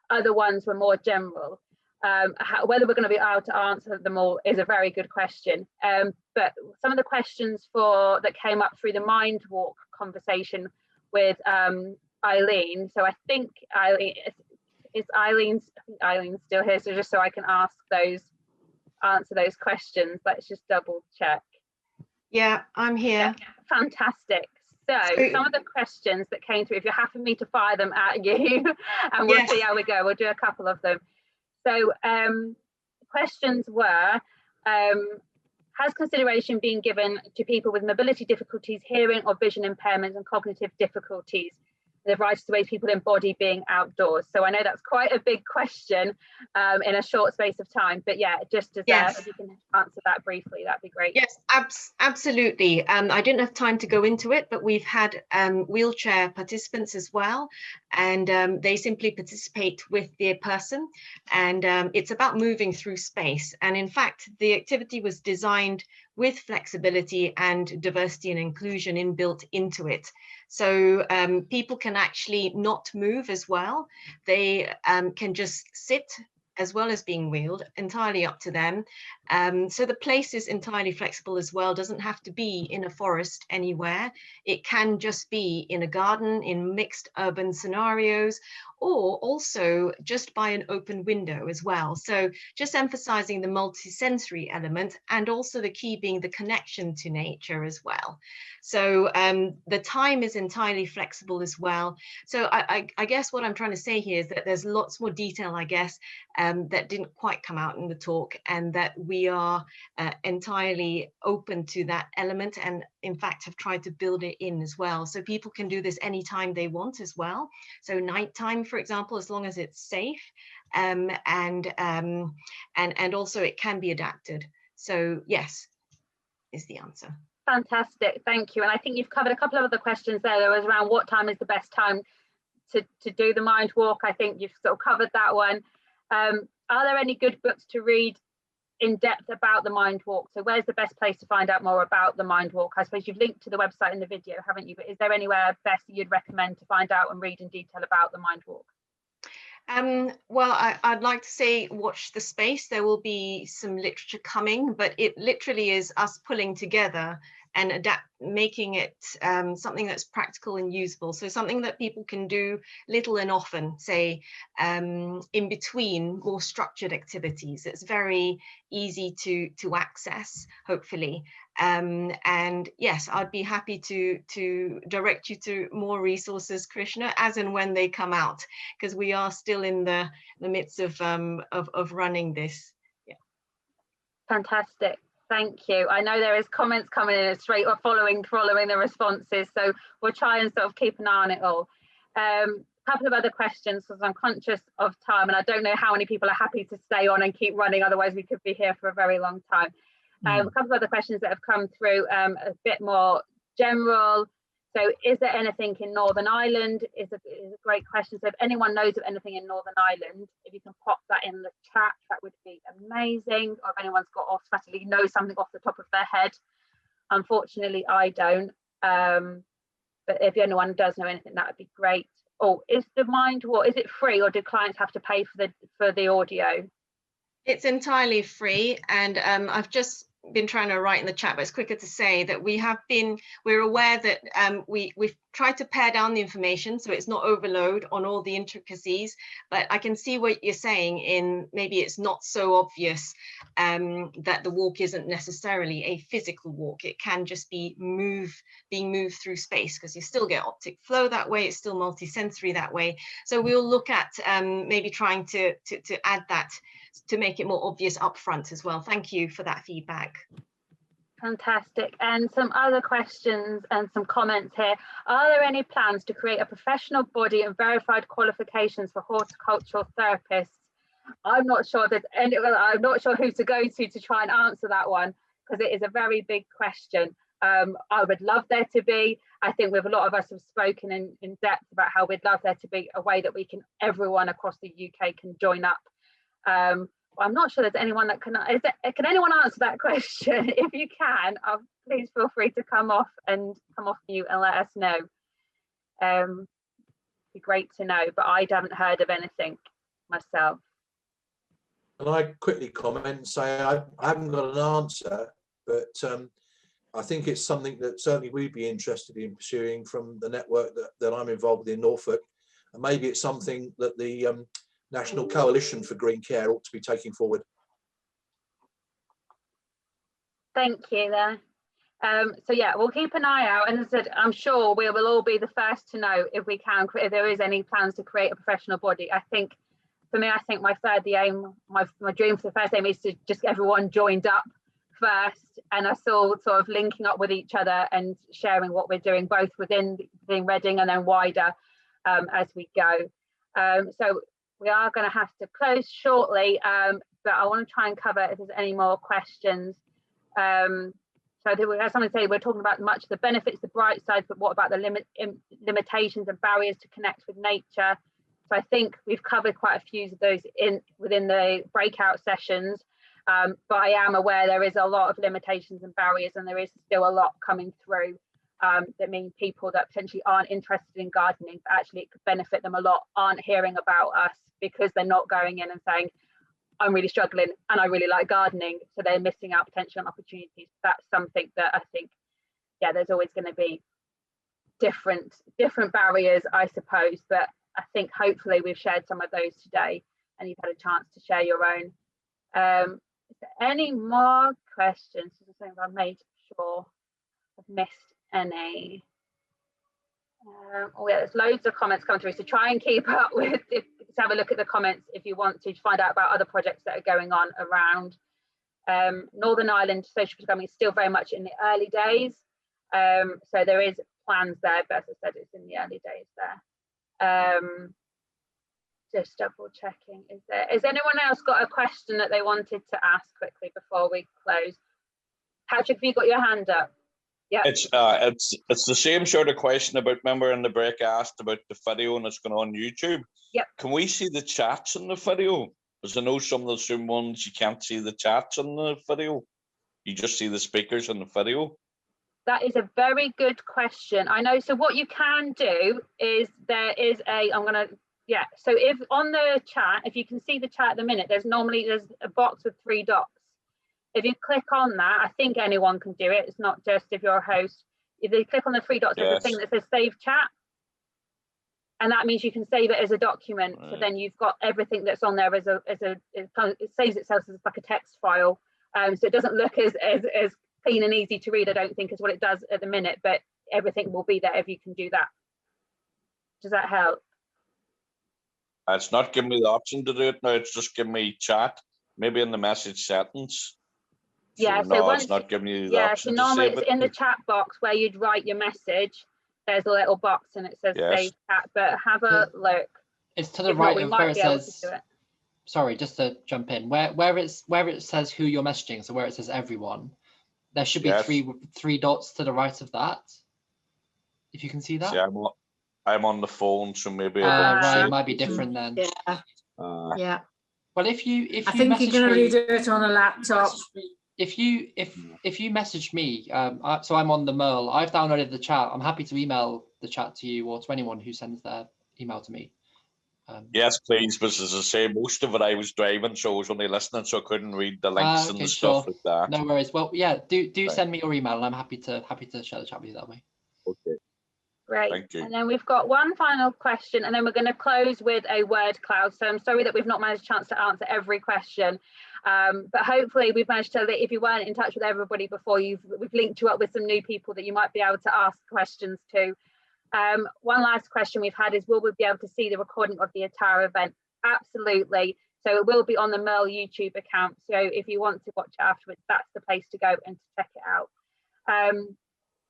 other ones were more general. Whether we're going to be able to answer them all is a very good question. But some of the questions that came up through the Mind Walk conversation with Aileen. So I think Eileen's still here, so just so I can answer those questions. Let's just double check. Yeah, I'm here. Yeah, fantastic. So some of the questions that came through, if you're happy for me to fire them at you, and we'll see how we go. We'll do a couple of them. So questions were, has consideration been given to people with mobility difficulties, hearing or vision impairments and cognitive difficulties, the variety of ways people embody being outdoors? So I know that's quite a big question in a short space of time, but yeah, just as if you can answer that briefly, that'd be great. Yes, absolutely. I didn't have time to go into it, but we've had wheelchair participants as well, and they simply participate with their person, and it's about moving through space. And in fact, the activity was designed with flexibility and diversity and inclusion inbuilt into it. So people can actually not move as well. They can just sit as well as being wheeled, entirely up to them. So the place is entirely flexible as well, doesn't have to be in a forest anywhere. It can just be in a garden, in mixed urban scenarios, or also just by an open window as well. So just emphasizing the multisensory element, and also the key being the connection to nature as well. So the time is entirely flexible as well. So I guess what I'm trying to say here is that there's lots more detail, I guess, that didn't quite come out in the talk, and that we are entirely open to that element, and in fact have tried to build it in as well. So people can do this anytime they want as well. So nighttime, for example, as long as it's safe, and also it can be adapted. So yes, is the answer. Fantastic, thank you. And I think you've covered a couple of other questions there. There was around what time is the best time to do the Mind Walk. I think you've sort of covered that one. Are there any good books to read in depth about the Mind Walk? So where's the best place to find out more about the Mind Walk? I suppose you've linked to the website in the video, haven't you? But is there anywhere best you'd recommend to find out and read in detail about the Mind Walk? Well, I'd like to say watch the space. There will be some literature coming, but it literally is us pulling together and making it something that's practical and usable. So something that people can do little and often, say in between more structured activities. It's very easy to access, hopefully. And yes, I'd be happy to direct you to more resources, Krishna, as and when they come out, because we are still in the midst of running this. Yeah. Fantastic. Thank you. I know there is comments coming in straight following the responses, so we'll try and sort of keep an eye on it all. A couple of other questions, because I'm conscious of time and I don't know how many people are happy to stay on and keep running, otherwise we could be here for a very long time. A couple of other questions that have come through, a bit more general. So is there anything in Northern Ireland is a great question. So if anyone knows of anything in Northern Ireland, if you can pop that in the chat, that would be amazing. Or if anyone's got automatically knows something off the top of their head. Unfortunately, I don't. But if anyone does know anything, that would be great. Oh, is the Mind Walk, is it free, or do clients have to pay for the audio? It's entirely free, and I've just been trying to write in the chat, but it's quicker to say that we're aware that we've tried to pare down the information so it's not overload on all the intricacies, but I can see what you're saying in maybe it's not so obvious that the walk isn't necessarily a physical walk. It can just be being moved through space, because you still get optic flow that way, it's still multisensory that way. So we'll look at maybe trying to add that to make it more obvious upfront as well. Thank you for that feedback. Fantastic. And some other questions and some comments here. Are there any plans to create a professional body and verified qualifications for horticultural therapists? I'm not sure that I'm not sure who to go to try and answer that one, because it is a very big question. I would love there to be. I think with a lot of us have spoken in depth about how we'd love there to be a way that everyone across the UK can join up. I'm not sure there's anyone that can anyone answer that question? If you can, please feel free to come off mute and let us know. Be great to know, but I haven't heard of anything myself. Can I quickly comment and say I haven't got an answer, but I think it's something that certainly we'd be interested in pursuing from the network that I'm involved with in Norfolk. And maybe it's something that the National Coalition for Green Care ought to be taking forward. Thank you there. So yeah, we'll keep an eye out, and as I said, I'm sure we will all be the first to know if there is any plans to create a professional body. I think for me, I think my dream for the first aim is to just get everyone joined up first, and us all sort of linking up with each other and sharing what we're doing, both within Reading and then wider as we go. So we are going to have to close shortly, but I want to try and cover if there's any more questions. So as someone said, we're talking about much of the benefits, the bright sides, but what about the limitations and barriers to connect with nature? So I think we've covered quite a few of those within the breakout sessions, but I am aware there is a lot of limitations and barriers, and there is still a lot coming through that mean people that potentially aren't interested in gardening, but actually it could benefit them a lot, aren't hearing about us because they're not going in and saying, I'm really struggling and I really like gardening, so they're missing out potential opportunities. That's something that I think, yeah, there's always going to be different barriers, I suppose, but I think hopefully we've shared some of those today and you've had a chance to share your own. Is there any more questions? I've made sure I've missed any. Oh yeah, there's loads of comments coming through, so try and keep up with have a look at the comments if you want to find out about other projects that are going on around. Northern Ireland social programming is still very much in the early days, so there is plans there, but as I said, it's in the early days there. Just double checking, has anyone else got a question that they wanted to ask quickly before we close? Patrick, have you got your hand up? Yeah, it's the same sort of question about, remember in the break I asked about the video and it's going on YouTube. Yep. Can we see the chats in the video? Because I know some of the Zoom ones you can't see the chats in the video. You just see the speakers in the video. That is a very good question. I know. So what you can do is so if on the chat, if you can see the chat at the minute, there's a box with 3 dots. If you click on that, I think anyone can do it. It's not just if you're a host. If you click on the 3 dots, there's a thing that says save chat. And that means you can save it as a document. Right. So then you've got everything that's on there it saves itself as like a text file. So it doesn't look as clean and easy to read, I don't think, is what it does at the minute, but everything will be there if you can do that. Does that help? It's not giving me the option to do it now, it's just giving me chat, maybe in the message settings. Yeah, so no, it's not giving you the option. So normally it's in the chat box where you'd write your message. There's a little box and it says save chat, but have a look. It's to the right of where it says, sorry, just to jump in, where it says who you're messaging, so where it says everyone, there should be three dots to the right of that. If you can see that. See, I'm on the phone, so maybe right, it might be different then. Yeah. Well, if you I think you can only do it on a laptop. If you message me, so I'm on the MERL, I've downloaded the chat. I'm happy to email the chat to you or to anyone who sends their email to me. Yes, please, because as I say, most of it I was driving, so I was only listening, so I couldn't read the links and the stuff like that. No worries. Well, yeah, do send me your email, and I'm happy to share the chat with you that way. Okay. Great. Thank you. And then we've got one final question, and then we're going to close with a word cloud. So I'm sorry that we've not managed a chance to answer every question, but hopefully we've managed to, if you weren't in touch with everybody before, we've linked you up with some new people that you might be able to ask questions to. One last question we've had is, will we be able to see the recording of the entire event? Absolutely. So it will be on the MERL YouTube account. So if you want to watch it afterwards, that's the place to go and to check it out.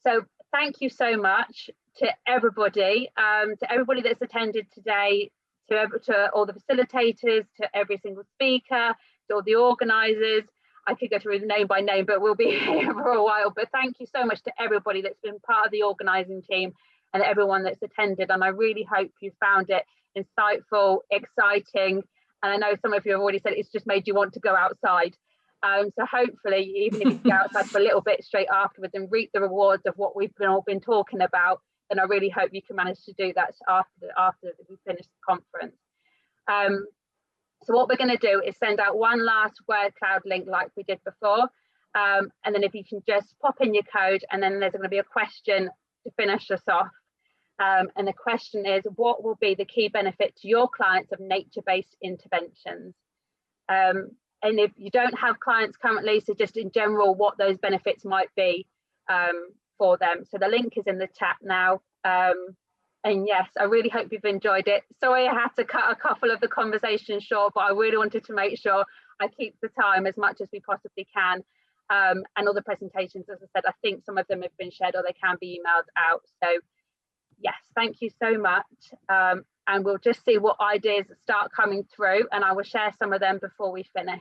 So thank you so much to everybody that's attended today, to all the facilitators, to every single speaker, to all the organisers. I could go through name by name, but we'll be here for a while. But thank you so much to everybody that's been part of the organising team and everyone that's attended. And I really hope you found it insightful, exciting. And I know some of you have already said it's just made you want to go outside. So hopefully, even if you go outside for a little bit straight afterwards and reap the rewards of what we've all been talking about, then I really hope you can manage to do that after we finish the conference. So what we're going to do is send out one last word cloud link like we did before. And then if you can just pop in your code, and then there's going to be a question to finish us off. And the question is, what will be the key benefit to your clients of nature-based interventions? And if you don't have clients currently, so just in general, what those benefits might be for them. So the link is in the chat now. And yes, I really hope you've enjoyed it. Sorry I had to cut a couple of the conversations short, but I really wanted to make sure I keep the time as much as we possibly can. And all the presentations, as I said, I think some of them have been shared or they can be emailed out. So yes, thank you so much. And we'll just see what ideas start coming through, and I will share some of them before we finish.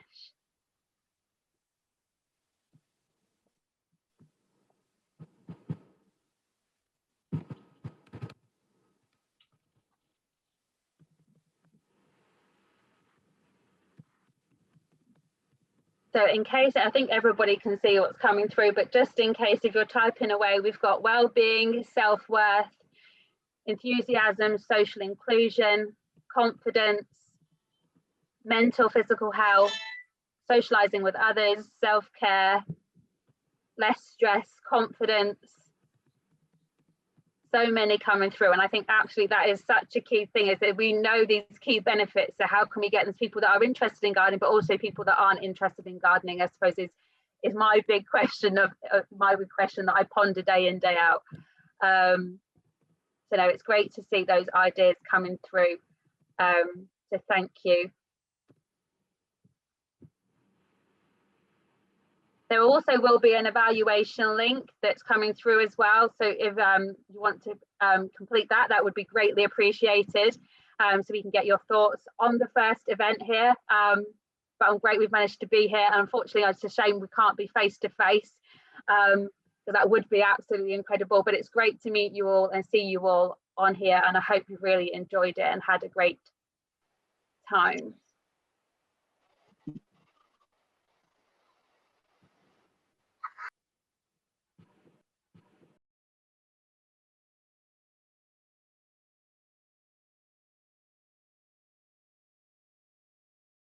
So in case, I think everybody can see what's coming through, but just in case if you're typing away, we've got well-being, self-worth, enthusiasm, social inclusion, confidence, mental, physical health, socializing with others, self-care, less stress, confidence. So many coming through, and I think actually that is such a key thing, is that we know these key benefits. So how can we get these people that are interested in gardening, but also people that aren't interested in gardening, I suppose is my big question that I ponder day in, day out. So no, it's great to see those ideas coming through. So thank you. There also will be an evaluation link that's coming through as well. So if you want to complete that, that would be greatly appreciated. So we can get your thoughts on the first event here. But I'm great we've managed to be here. And unfortunately, it's a shame we can't be face to face. So that would be absolutely incredible. But it's great to meet you all and see you all on here. And I hope you really enjoyed it and had a great time.